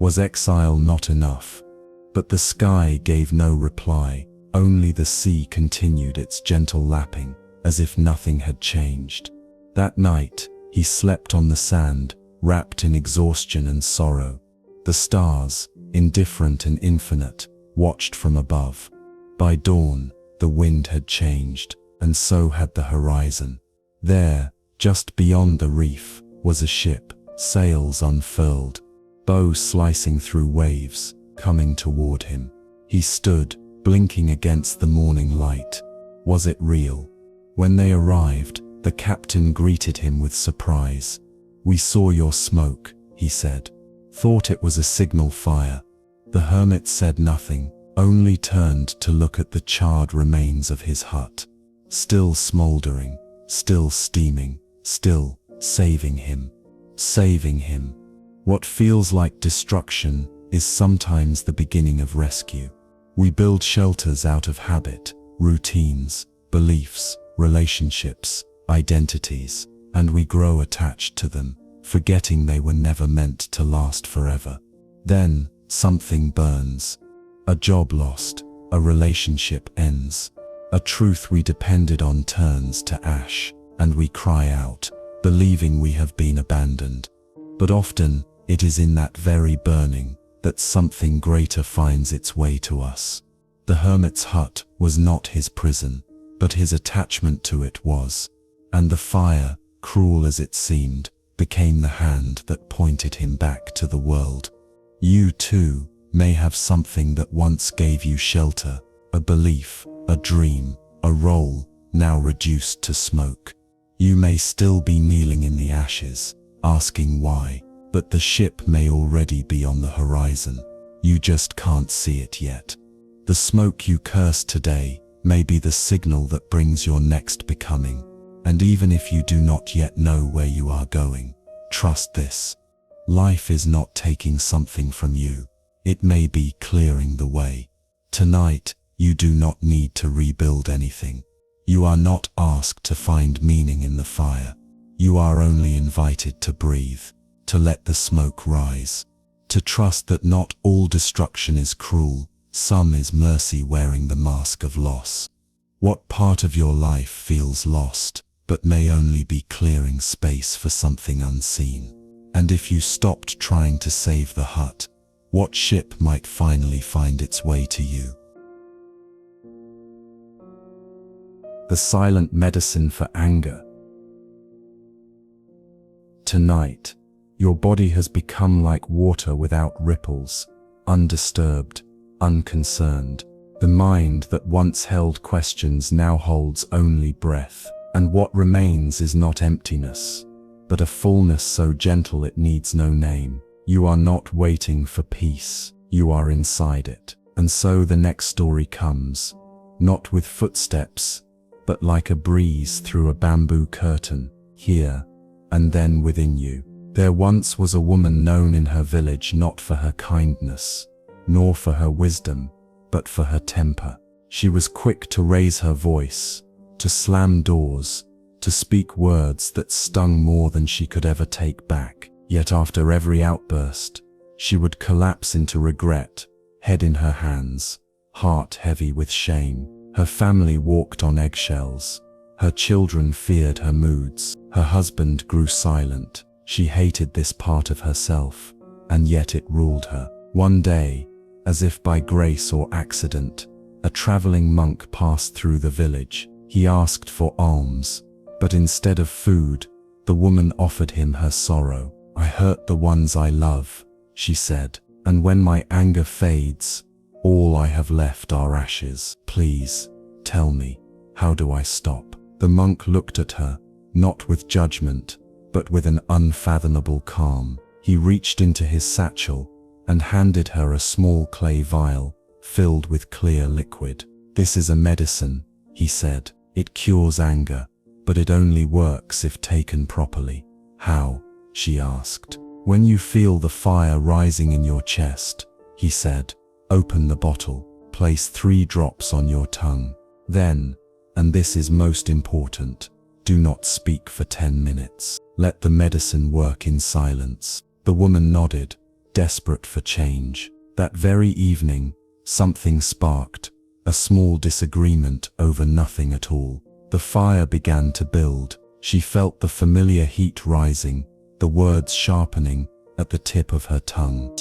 Was exile not enough?" But the sky gave no reply, only the sea continued its gentle lapping, as if nothing had changed. That night, he slept on the sand, wrapped in exhaustion and sorrow. The stars, indifferent and infinite, watched from above. By dawn, the wind had changed, and so had the horizon. There, just beyond the reef, was a ship, sails unfurled, bow slicing through waves, coming toward him. He stood, blinking against the morning light. Was it real? When they arrived, the captain greeted him with surprise. "We saw your smoke," he said. "Thought it was a signal fire." The hermit said nothing, only turned to look at the charred remains of his hut. Still smoldering, still steaming, still saving him. Saving him. What feels like destruction is sometimes the beginning of rescue. We build shelters out of habit, routines, beliefs, relationships, identities, and we grow attached to them, forgetting they were never meant to last forever. Then, something burns. A job lost, a relationship ends, a truth we depended on turns to ash, and we cry out, believing we have been abandoned. But often, it is in that very burning that something greater finds its way to us. The hermit's hut was not his prison, but his attachment to it was, and the fire, cruel as it seemed, became the hand that pointed him back to the world. You too may have something that once gave you shelter, a belief, a dream, a role, now reduced to smoke. You may still be kneeling in the ashes, asking why, but the ship may already be on the horizon. You just can't see it yet. The smoke you curse today may be the signal that brings your next becoming. And even if you do not yet know where you are going, trust this. Life is not taking something from you. It may be clearing the way. Tonight, you do not need to rebuild anything. You are not asked to find meaning in the fire. You are only invited to breathe, to let the smoke rise, to trust that not all destruction is cruel, some is mercy wearing the mask of loss. What part of your life feels lost, but may only be clearing space for something unseen? And if you stopped trying to save the hut, what ship might finally find its way to you? The silent medicine for anger. Tonight, your body has become like water without ripples, undisturbed, unconcerned. The mind that once held questions now holds only breath, and what remains is not emptiness, but a fullness so gentle it needs no name. You are not waiting for peace, you are inside it. And so the next story comes, not with footsteps, but like a breeze through a bamboo curtain, here, and then within you. There once was a woman known in her village not for her kindness, nor for her wisdom, but for her temper. She was quick to raise her voice, to slam doors, to speak words that stung more than she could ever take back. Yet after every outburst, she would collapse into regret, head in her hands, heart heavy with shame. Her family walked on eggshells. Her children feared her moods. Her husband grew silent. She hated this part of herself, and yet it ruled her. One day, as if by grace or accident, a traveling monk passed through the village. He asked for alms, but instead of food, the woman offered him her sorrow. "I hurt the ones I love," she said, "and when my anger fades, all I have left are ashes. Please, tell me, how do I stop?" The monk looked at her, not with judgment, but with an unfathomable calm. He reached into his satchel and handed her a small clay vial filled with clear liquid. "This is a medicine," he said. "It cures anger, but it only works if taken properly." "How?" she asked. "When you feel the fire rising in your chest," he said, "open the bottle, place 3 drops on your tongue. Then, and this is most important, do not speak for 10 minutes. Let the medicine work in silence." The woman nodded, desperate for change. That very evening, something sparked, a small disagreement over nothing at all. The fire began to build. She felt the familiar heat rising, the words sharpening at the tip of her tongue.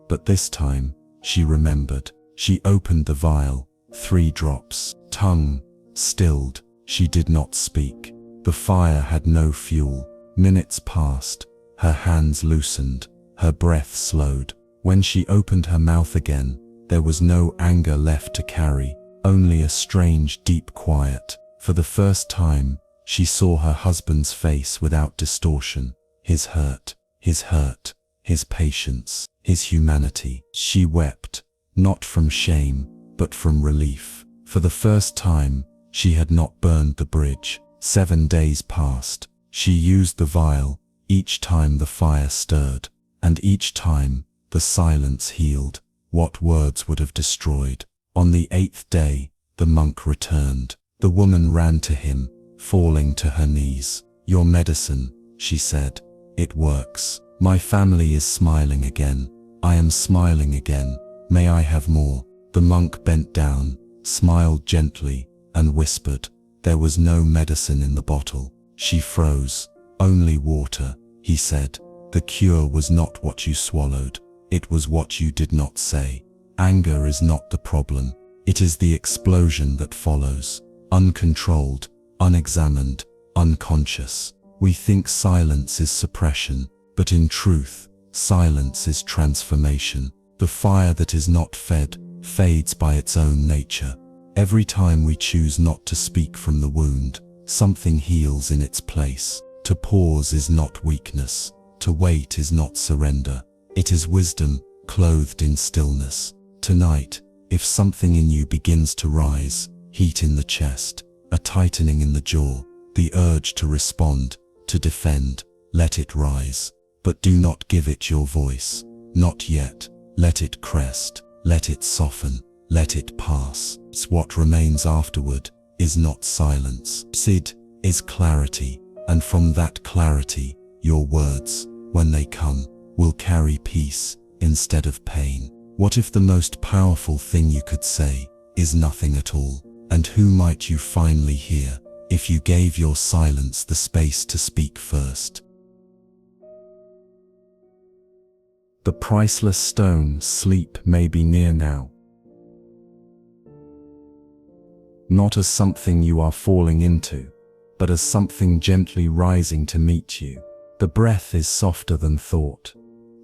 But this time, she remembered. She opened the vial, 3 drops. Tongue stilled. She did not speak. The fire had no fuel. Minutes passed. Her hands loosened. Her breath slowed. When she opened her mouth again, there was no anger left to carry, only a strange, deep quiet. For the first time, she saw her husband's face without distortion. His hurt, his patience, his humanity. She wept, not from shame, but from relief. For the first time, she had not burned the bridge. 7 days passed. She used the vial, each time the fire stirred, and each time, The silence healed what words would have destroyed. On the 8th day, the monk returned. The woman ran to him, falling to her knees. "Your medicine," she said. "It works. My family is smiling again. I am smiling again. May I have more?" The monk bent down, smiled gently, and whispered. There was no medicine in the bottle. She froze. "Only water," he said. "The cure was not what you swallowed. It was what you did not say. Anger is not the problem. It is the explosion that follows. Uncontrolled, unexamined, unconscious. We think silence is suppression, but in truth, silence is transformation. The fire that is not fed fades by its own nature. Every time we choose not to speak from the wound, something heals in its place. To pause is not weakness. To wait is not surrender. It is wisdom, clothed in stillness. Tonight, if something in you begins to rise, heat in the chest, a tightening in the jaw, the urge to respond, to defend, let it rise. But do not give it your voice. Not yet. Let it crest. Let it soften. Let it pass. What remains afterward is not silence. It is clarity. And from that clarity, your words, when they come, will carry peace instead of pain. What if the most powerful thing you could say is nothing at all? And who might you finally hear if you gave your silence the space to speak first? The priceless stone, sleep, may be near now. Not as something you are falling into, but as something gently rising to meet you. The breath is softer than thought.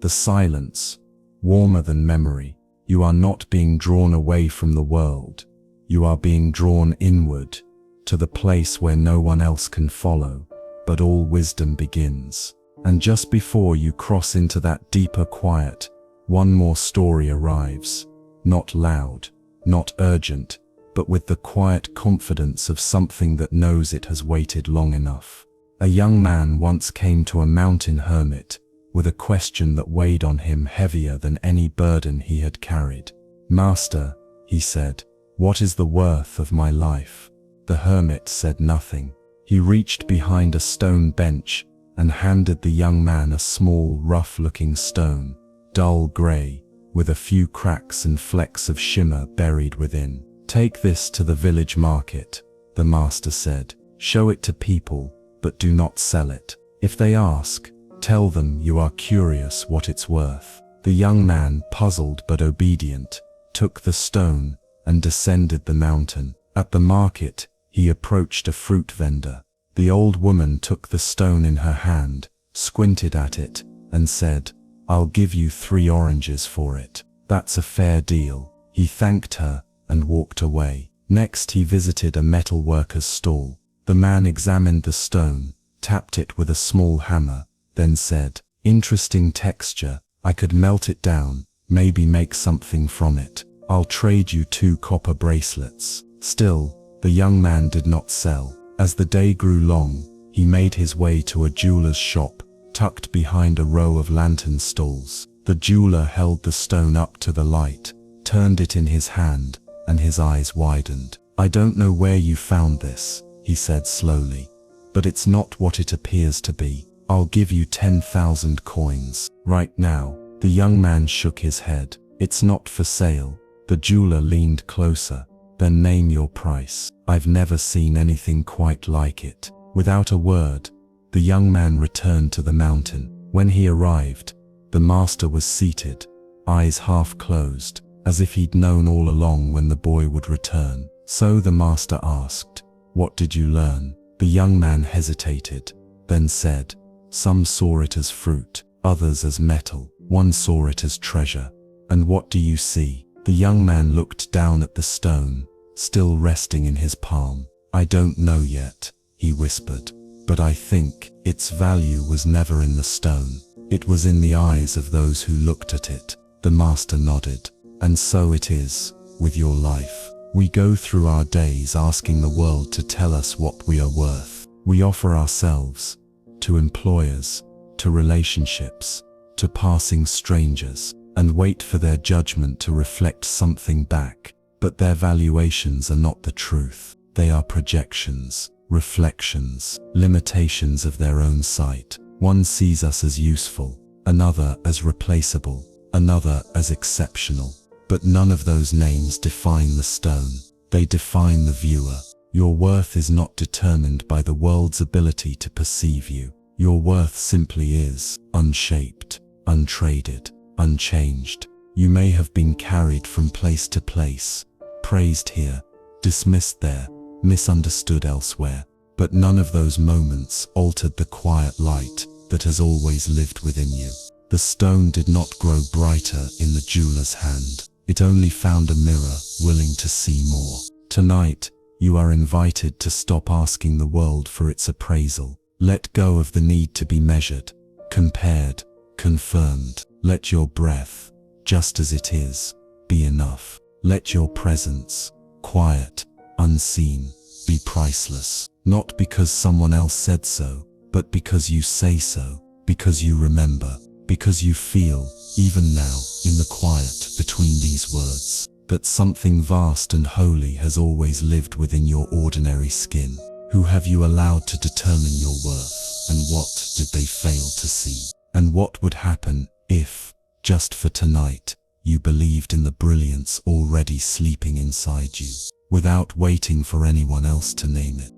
The silence, warmer than memory. You are not being drawn away from the world. You are being drawn inward, to the place where no one else can follow, but all wisdom begins. And just before you cross into that deeper quiet, one more story arrives. Not loud, not urgent, but with the quiet confidence of something that knows it has waited long enough. A young man once came to a mountain hermit with a question that weighed on him heavier than any burden he had carried. "Master," he said, "what is the worth of my life?" The hermit said nothing. He reached behind a stone bench and handed the young man a small, rough-looking stone, dull gray, with a few cracks and flecks of shimmer buried within. "Take this to the village market," the master said. "Show it to people, but do not sell it. If they ask, tell them you are curious what it's worth." The young man, puzzled but obedient, took the stone and descended the mountain. At the market, he approached a fruit vendor. The old woman took the stone in her hand, squinted at it, and said, "I'll give you 3 oranges for it." "That's a fair deal." He thanked her and walked away. Next he visited a metal worker's stall. The man examined the stone, tapped it with a small hammer, then said, "Interesting texture. I could melt it down, maybe make something from it. I'll trade you 2 copper bracelets." Still, the young man did not sell. As the day grew long, he made his way to a jeweler's shop, tucked behind a row of lantern stalls. The jeweler held the stone up to the light, turned it in his hand, and his eyes widened. "I don't know where you found this," he said slowly, "but it's not what it appears to be. I'll give you 10,000 coins. Right now." The young man shook his head. "It's not for sale." The jeweler leaned closer. "Then name your price. I've never seen anything quite like it." Without a word, the young man returned to the mountain. When he arrived, the master was seated, eyes half closed, as if he'd known all along when the boy would return. So the master asked, "What did you learn?" The young man hesitated, then said, "Some saw it as fruit, others as metal. One saw it as treasure. And what do you see?" The young man looked down at the stone, still resting in his palm. "I don't know yet," he whispered, "but I think its value was never in the stone. It was in the eyes of those who looked at it." The master nodded. "And so it is with your life. We go through our days asking the world to tell us what we are worth. We offer ourselves to employers, to relationships, to passing strangers. and wait for their judgment to reflect something back. But their valuations are not the truth. They are projections, reflections, limitations of their own sight. One sees us as useful, another as replaceable, another as exceptional. But none of those names define the stone. They define the viewer. Your worth is not determined by the world's ability to perceive you. Your worth simply is, unshaped, untraded, unchanged. You may have been carried from place to place, praised here, dismissed there, misunderstood elsewhere, but none of those moments altered the quiet light that has always lived within you. The stone did not grow brighter in the jeweler's hand. It only found a mirror willing to see more. Tonight, you are invited to stop asking the world for its appraisal. Let go of the need to be measured, compared, confirmed. Let your breath, just as it is, be enough. Let your presence, quiet, unseen, be priceless. Not because someone else said so, but because you say so, because you remember, because you feel, even now, in the quiet between these words, that something vast and holy has always lived within your ordinary skin. Who have you allowed to determine your worth, and what did they fail to see? And what would happen if, just for tonight, you believed in the brilliance already sleeping inside you, without waiting for anyone else to name it?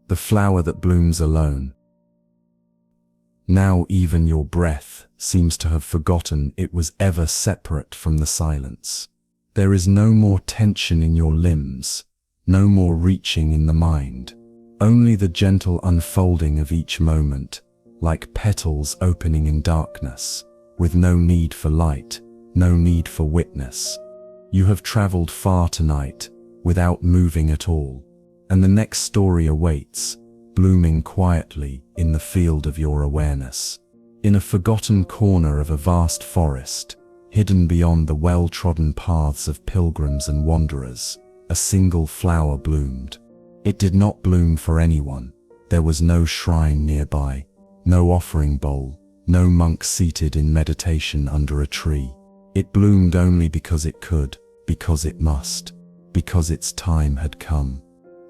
The flower that blooms alone. Now even your breath seems to have forgotten it was ever separate from the silence. There is no more tension in your limbs, no more reaching in the mind, only the gentle unfolding of each moment, like petals opening in darkness, with no need for light, no need for witness. You have traveled far tonight, without moving at all, and the next story awaits, blooming quietly in the field of your awareness. In a forgotten corner of a vast forest, hidden beyond the well-trodden paths of pilgrims and wanderers, a single flower bloomed. It did not bloom for anyone. There was no shrine nearby, no offering bowl, no monk seated in meditation under a tree. It bloomed only because it could, because it must, because its time had come.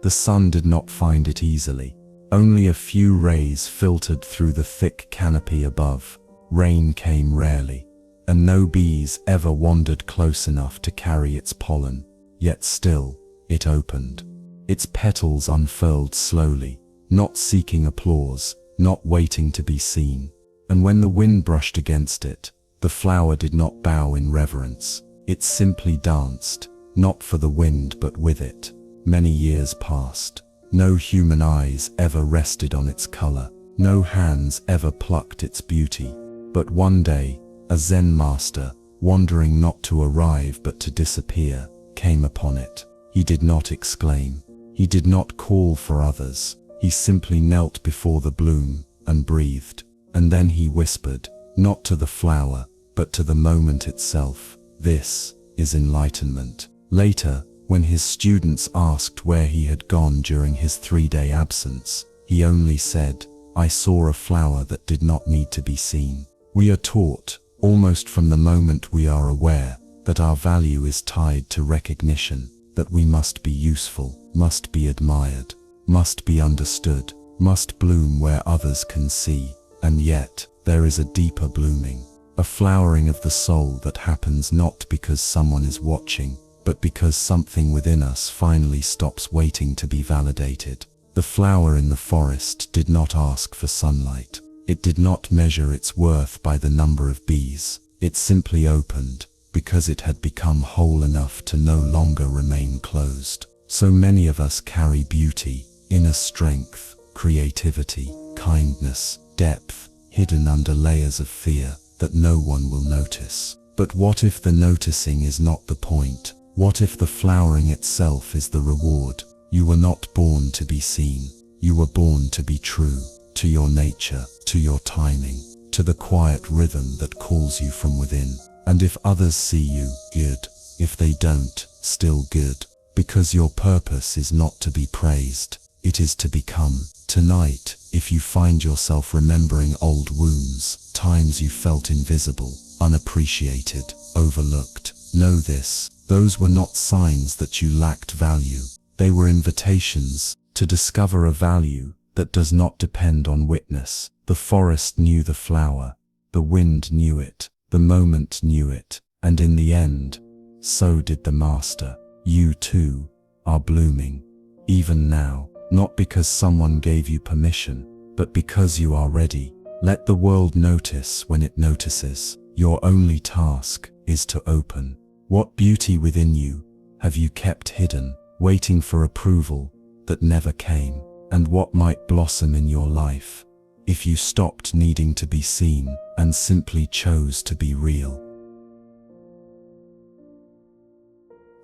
The sun did not find it easily. Only a few rays filtered through the thick canopy above. Rain came rarely, and no bees ever wandered close enough to carry its pollen. Yet still, it opened. Its petals unfurled slowly, not seeking applause, not waiting to be seen. And when the wind brushed against it, the flower did not bow in reverence. It simply danced, not for the wind but with it. Many years passed. No human eyes ever rested on its color. No hands ever plucked its beauty. But one day, a Zen master, wandering not to arrive but to disappear, came upon it. He did not exclaim. He did not call for others. He simply knelt before the bloom and breathed. And then he whispered, not to the flower, but to the moment itself, "This is enlightenment." Later, when his students asked where he had gone during his 3-day absence, he only said, "I saw a flower that did not need to be seen." We are taught, almost from the moment we are aware, that our value is tied to recognition, that we must be useful, must be admired, must be understood, must bloom where others can see. And yet, there is a deeper blooming, a flowering of the soul that happens not because someone is watching, but because something within us finally stops waiting to be validated. The flower in the forest did not ask for sunlight. It did not measure its worth by the number of bees. It simply opened, because it had become whole enough to no longer remain closed. So many of us carry beauty, inner strength, creativity, kindness, depth, hidden under layers of fear that no one will notice. But what if the noticing is not the point? What if the flowering itself is the reward? You were not born to be seen. You were born to be true, to your nature, to your timing, to the quiet rhythm that calls you from within. And if others see you, good. If they don't, still good. Because your purpose is not to be praised, it is to become. Tonight, if you find yourself remembering old wounds, times you felt invisible, unappreciated, overlooked. Know this, those were not signs that you lacked value. They were invitations to discover a value that does not depend on witness. The forest knew the flower, the wind knew it, the moment knew it, and in the end, so did the master. You too are blooming, even now, not because someone gave you permission, but because you are ready. Let the world notice when it notices. Your only task is to open. What beauty within you have you kept hidden, waiting for approval that never came? And what might blossom in your life if you stopped needing to be seen and simply chose to be real?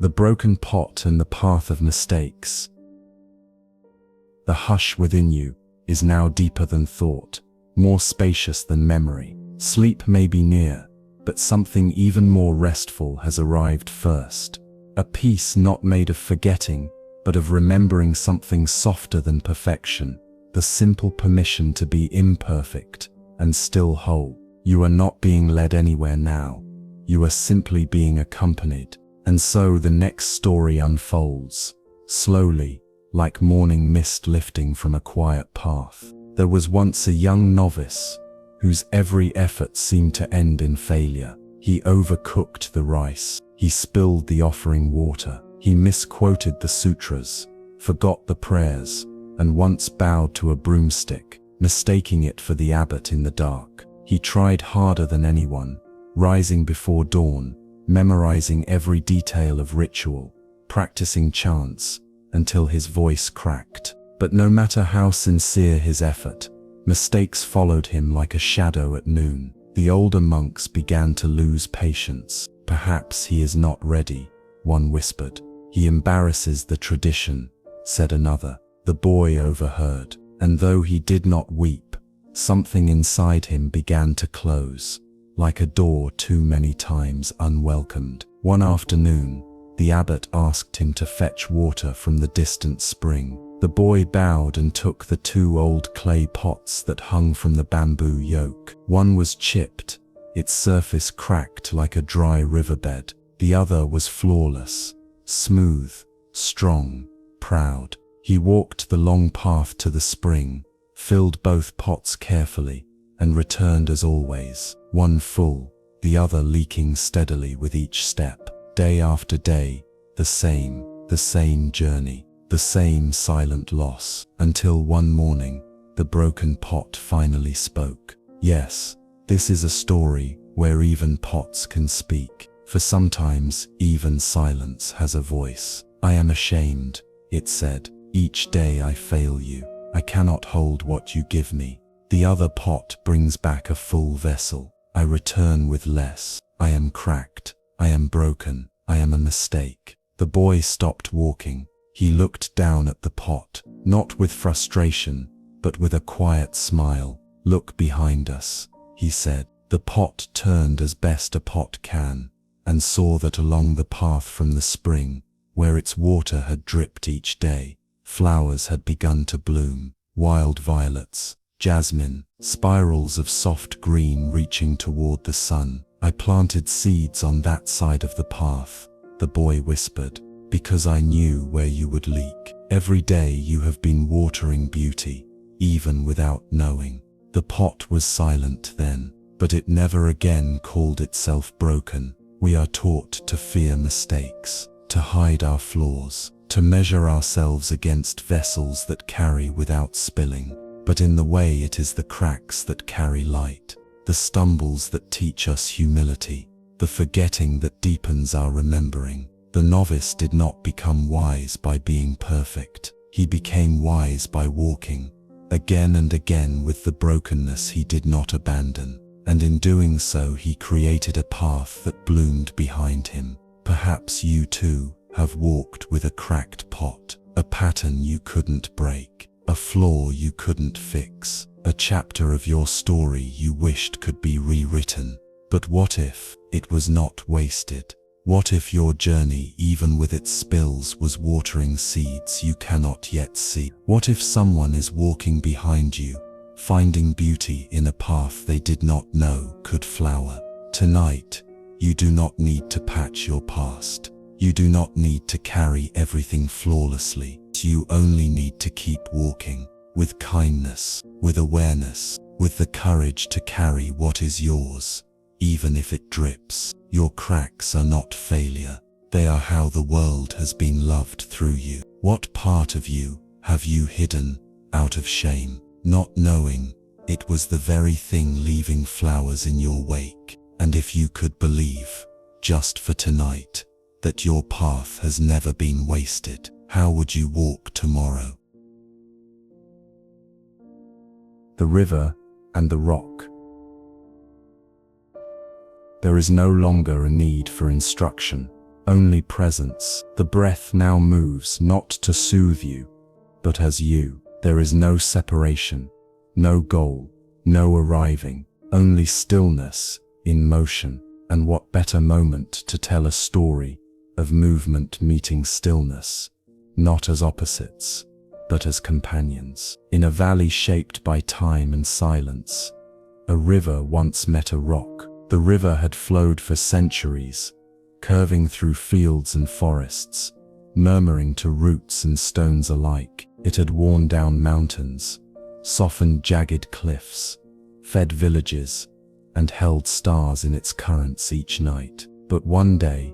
The broken pot and the path of mistakes. The hush within you is now deeper than thought, more spacious than memory. Sleep may be near, but something even more restful has arrived first. A peace not made of forgetting, but of remembering something softer than perfection. The simple permission to be imperfect and still whole. You are not being led anywhere now. You are simply being accompanied. And so the next story unfolds, slowly, like morning mist lifting from a quiet path. There was once a young novice, whose every effort seemed to end in failure. He overcooked the rice, he spilled the offering water, he misquoted the sutras, forgot the prayers, and once bowed to a broomstick, mistaking it for the abbot in the dark. He tried harder than anyone, rising before dawn, memorizing every detail of ritual, practicing chants, until his voice cracked. But no matter how sincere his effort, mistakes followed him like a shadow at noon. The older monks began to lose patience. Perhaps he is not ready, one whispered. He embarrasses the tradition, said another. The boy overheard, and though he did not weep, something inside him began to close, like a door too many times unwelcomed. One afternoon, the abbot asked him to fetch water from the distant spring. The boy bowed and took the 2 old clay pots that hung from the bamboo yoke. One was chipped, its surface cracked like a dry riverbed. The other was flawless, smooth, strong, proud. He walked the long path to the spring, filled both pots carefully, and returned as always, one full, the other leaking steadily with each step. Day after day, the same journey, the same silent loss, until one morning, the broken pot finally spoke. Yes, this is a story where even pots can speak, for sometimes even silence has a voice. I am ashamed, it said. Each day I fail you. I cannot hold what you give me. The other pot brings back a full vessel. I return with less. I am cracked. I am broken. I am a mistake. The boy stopped walking. He looked down at the pot, not with frustration, but with a quiet smile. Look behind us, he said. The pot turned as best a pot can, and saw that along the path from the spring, where its water had dripped each day, flowers had begun to bloom. Wild violets, jasmine, spirals of soft green reaching toward the sun. I planted seeds on that side of the path, the boy whispered, because I knew where you would leak. Every day you have been watering beauty, even without knowing. The pot was silent then, but it never again called itself broken. We are taught to fear mistakes, to hide our flaws, to measure ourselves against vessels that carry without spilling. But in the way it is the cracks that carry light, the stumbles that teach us humility, the forgetting that deepens our remembering. The novice did not become wise by being perfect. He became wise by walking, again and again, with the brokenness he did not abandon. And in doing so he created a path that bloomed behind him. Perhaps you too have walked with a cracked pot, a pattern you couldn't break, a flaw you couldn't fix, a chapter of your story you wished could be rewritten. But what if it was not wasted? What if your journey, even with its spills, was watering seeds you cannot yet see? What if someone is walking behind you, finding beauty in a path they did not know could flower. Tonight, you do not need to patch your past. You do not need to carry everything flawlessly. You only need to keep walking with kindness, with awareness, with the courage to carry what is yours, even if it drips. Your cracks are not failure. They are how the world has been loved through you. What part of you have you hidden out of shame, not knowing it was the very thing leaving flowers in your wake? And if you could believe, just for tonight, that your path has never been wasted, how would you walk tomorrow? The river and the rock. There is no longer a need for instruction, only presence. The breath now moves not to soothe you, but as you. There is no separation, no goal, no arriving, only stillness in motion. And what better moment to tell a story of movement meeting stillness, not as opposites, but as companions. In a valley shaped by time and silence, a river once met a rock. The river had flowed for centuries, curving through fields and forests, murmuring to roots and stones alike. It had worn down mountains, softened jagged cliffs, fed villages, and held stars in its currents each night. But one day,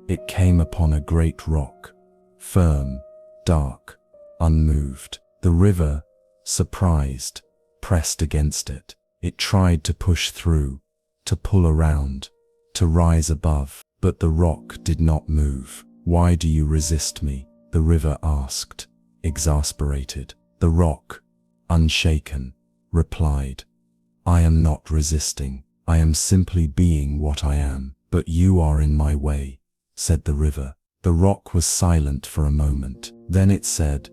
it came upon a great rock, firm, dark, unmoved. The river, surprised, pressed against it. It tried to push through, to pull around, to rise above, but the rock did not move. "Why do you resist me?" the river asked, exasperated. The rock, unshaken, replied, "I am not resisting. I am simply being what I am." "But you are in my way," said the river. The rock was silent for a moment. Then it said,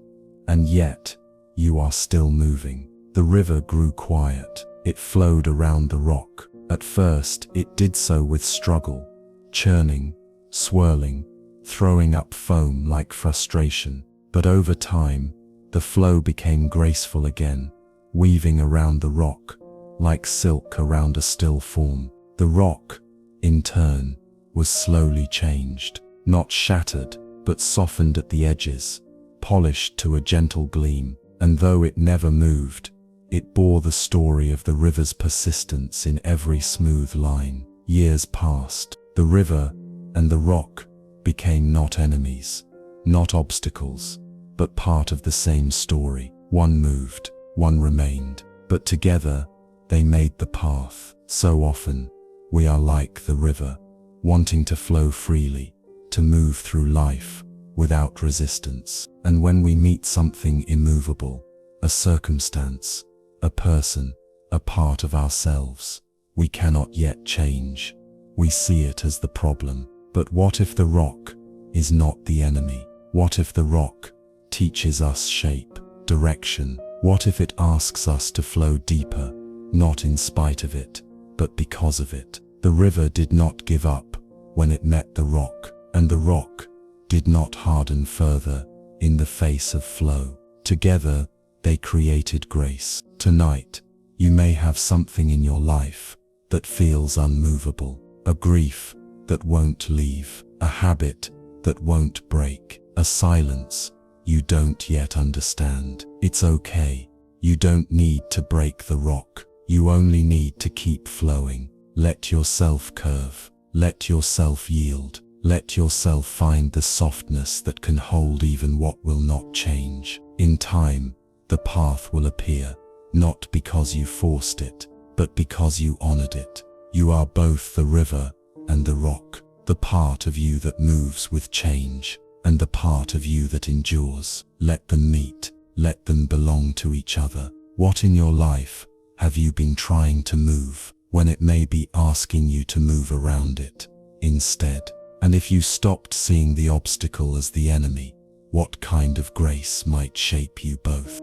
"And yet, you are still moving." The river grew quiet. It flowed around the rock. At first, it did so with struggle, churning, swirling, throwing up foam like frustration. But over time, the flow became graceful again, weaving around the rock, like silk around a still form. The rock, in turn, was slowly changed, not shattered, but softened at the edges, polished to a gentle gleam. And though it never moved, it bore the story of the river's persistence in every smooth line. Years passed. The river and the rock became not enemies, not obstacles, but part of the same story. One moved, one remained, but together they made the path. So often, we are like the river, wanting to flow freely, to move through life without resistance. And when we meet something immovable, a circumstance, a person, a part of ourselves, we cannot yet change, we see it as the problem. But what if the rock is not the enemy? What if the rock teaches us shape, direction? What if it asks us to flow deeper, not in spite of it, but because of it? The river did not give up when it met the rock, and the rock did not harden further in the face of flow. Together, they created grace. Tonight, you may have something in your life that feels unmovable, a grief that won't leave, a habit that won't break, a silence you don't yet understand. It's okay. You don't need to break the rock. You only need to keep flowing. Let yourself curve. Let yourself yield. Let yourself find the softness that can hold even what will not change. In time, the path will appear, not because you forced it, but because you honored it. You are both the river and the rock, the part of you that moves with change, and the part of you that endures. Let them meet. Let them belong to each other. What in your life have you been trying to move when it may be asking you to move around it instead? And if you stopped seeing the obstacle as the enemy, what kind of grace might shape you both?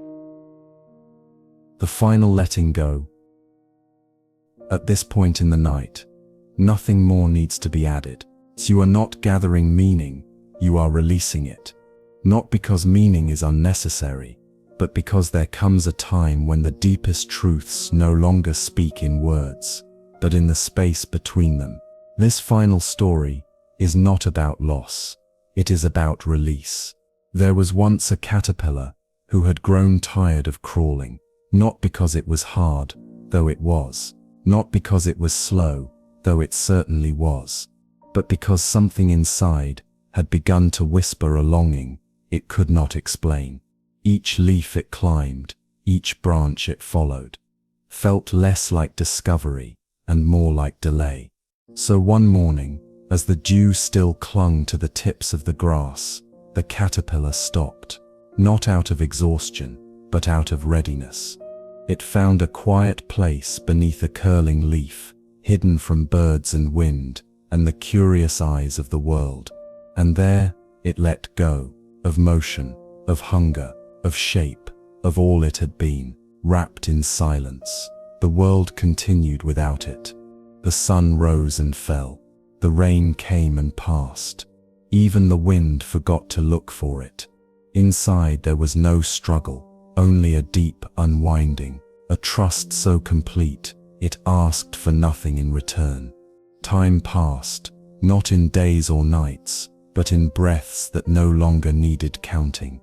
The final letting go. At this point in the night, nothing more needs to be added. So you are not gathering meaning, you are releasing it. Not because meaning is unnecessary, but because there comes a time when the deepest truths no longer speak in words, but in the space between them. This final story is not about loss. It is about release. There was once a caterpillar who had grown tired of crawling, not because it was hard, though it was, not because it was slow, though it certainly was, but because something inside had begun to whisper a longing it could not explain. Each leaf it climbed, each branch it followed, felt less like discovery and more like delay. So one morning, as the dew still clung to the tips of the grass, the caterpillar stopped, not out of exhaustion, but out of readiness. It found a quiet place beneath a curling leaf, hidden from birds and wind and the curious eyes of the world. And there, it let go, of motion, of hunger, of shape, of all it had been, wrapped in silence. The world continued without it. The sun rose and fell. The rain came and passed. Even the wind forgot to look for it. Inside there was no struggle, only a deep unwinding, a trust so complete, it asked for nothing in return. Time passed, not in days or nights, but in breaths that no longer needed counting.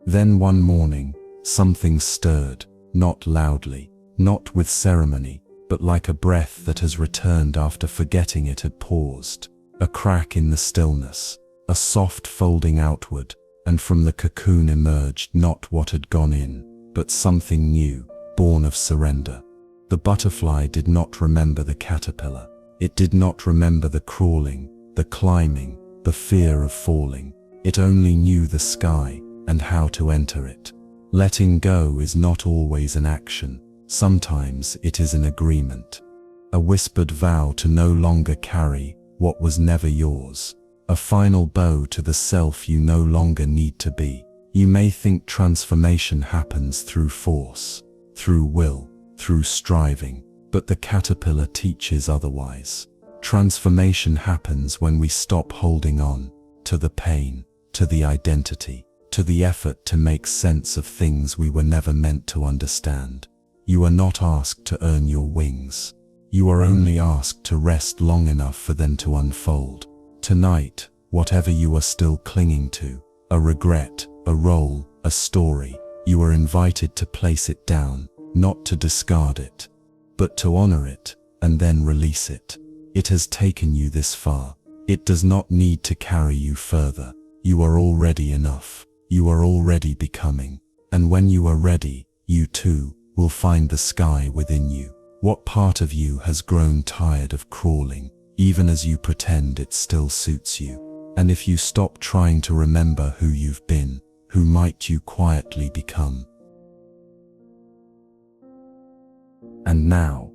Then one morning, something stirred, not loudly, not with ceremony, but like a breath that has returned after forgetting it had paused. A crack in the stillness, a soft folding outward, and from the cocoon emerged not what had gone in, but something new, born of surrender. The butterfly did not remember the caterpillar. It did not remember the crawling, the climbing, the fear of falling. It only knew the sky and how to enter it. Letting go is not always an action. Sometimes it is an agreement. A whispered vow to no longer carry what was never yours. A final bow to the self you no longer need to be. You may think transformation happens through force, through will, through striving, but the caterpillar teaches otherwise. Transformation happens when we stop holding on to the pain, to the identity, to the effort to make sense of things we were never meant to understand. You are not asked to earn your wings. You are only asked to rest long enough for them to unfold. Tonight, whatever you are still clinging to, a regret, a role, a story, you are invited to place it down, not to discard it, but to honor it and then release it. It has taken you this far. It does not need to carry you further. You are already enough. You are already becoming. And when you are ready, you too will find the sky within you. What part of you has grown tired of crawling, even as you pretend it still suits you? And if you stop trying to remember who you've been, who might you quietly become? And now,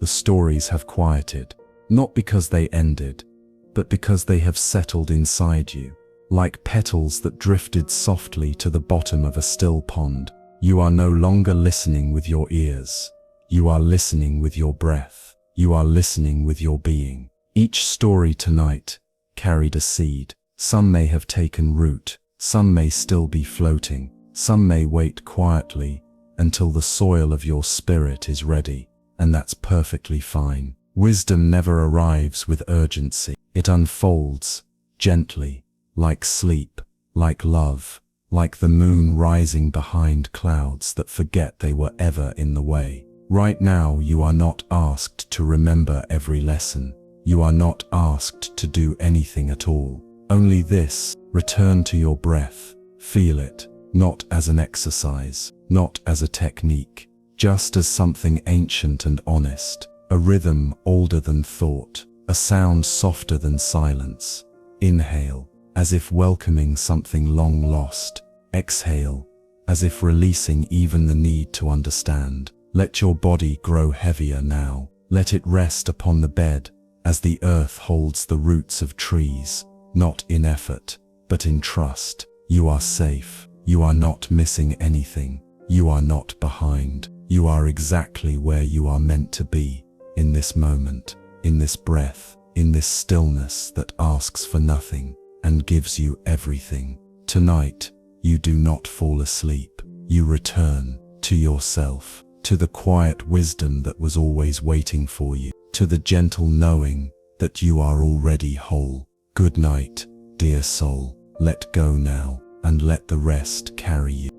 the stories have quieted, not because they ended, but because they have settled inside you, like petals that drifted softly to the bottom of a still pond. You are no longer listening with your ears. You are listening with your breath. You are listening with your being. Each story tonight carried a seed. Some may have taken root. Some may still be floating. Some may wait quietly until the soil of your spirit is ready, and that's perfectly fine. Wisdom never arrives with urgency. It unfolds gently, like sleep, like love, like the moon rising behind clouds that forget they were ever in the way. Right now, you are not asked to remember every lesson. You are not asked to do anything at all. Only this: return to your breath. Feel it, not as an exercise, not as a technique, just as something ancient and honest, a rhythm older than thought, a sound softer than silence. Inhale, as if welcoming something long lost. Exhale, as if releasing even the need to understand. Let your body grow heavier now. Let it rest upon the bed, as the earth holds the roots of trees, not in effort, but in trust. You are safe. You are not missing anything. You are not behind. You are exactly where you are meant to be, in this moment, in this breath, in this stillness that asks for nothing and gives you everything. Tonight, you do not fall asleep. You return to yourself, to the quiet wisdom that was always waiting for you, to the gentle knowing that you are already whole. Good night, dear soul. Let go now, and let the rest carry you.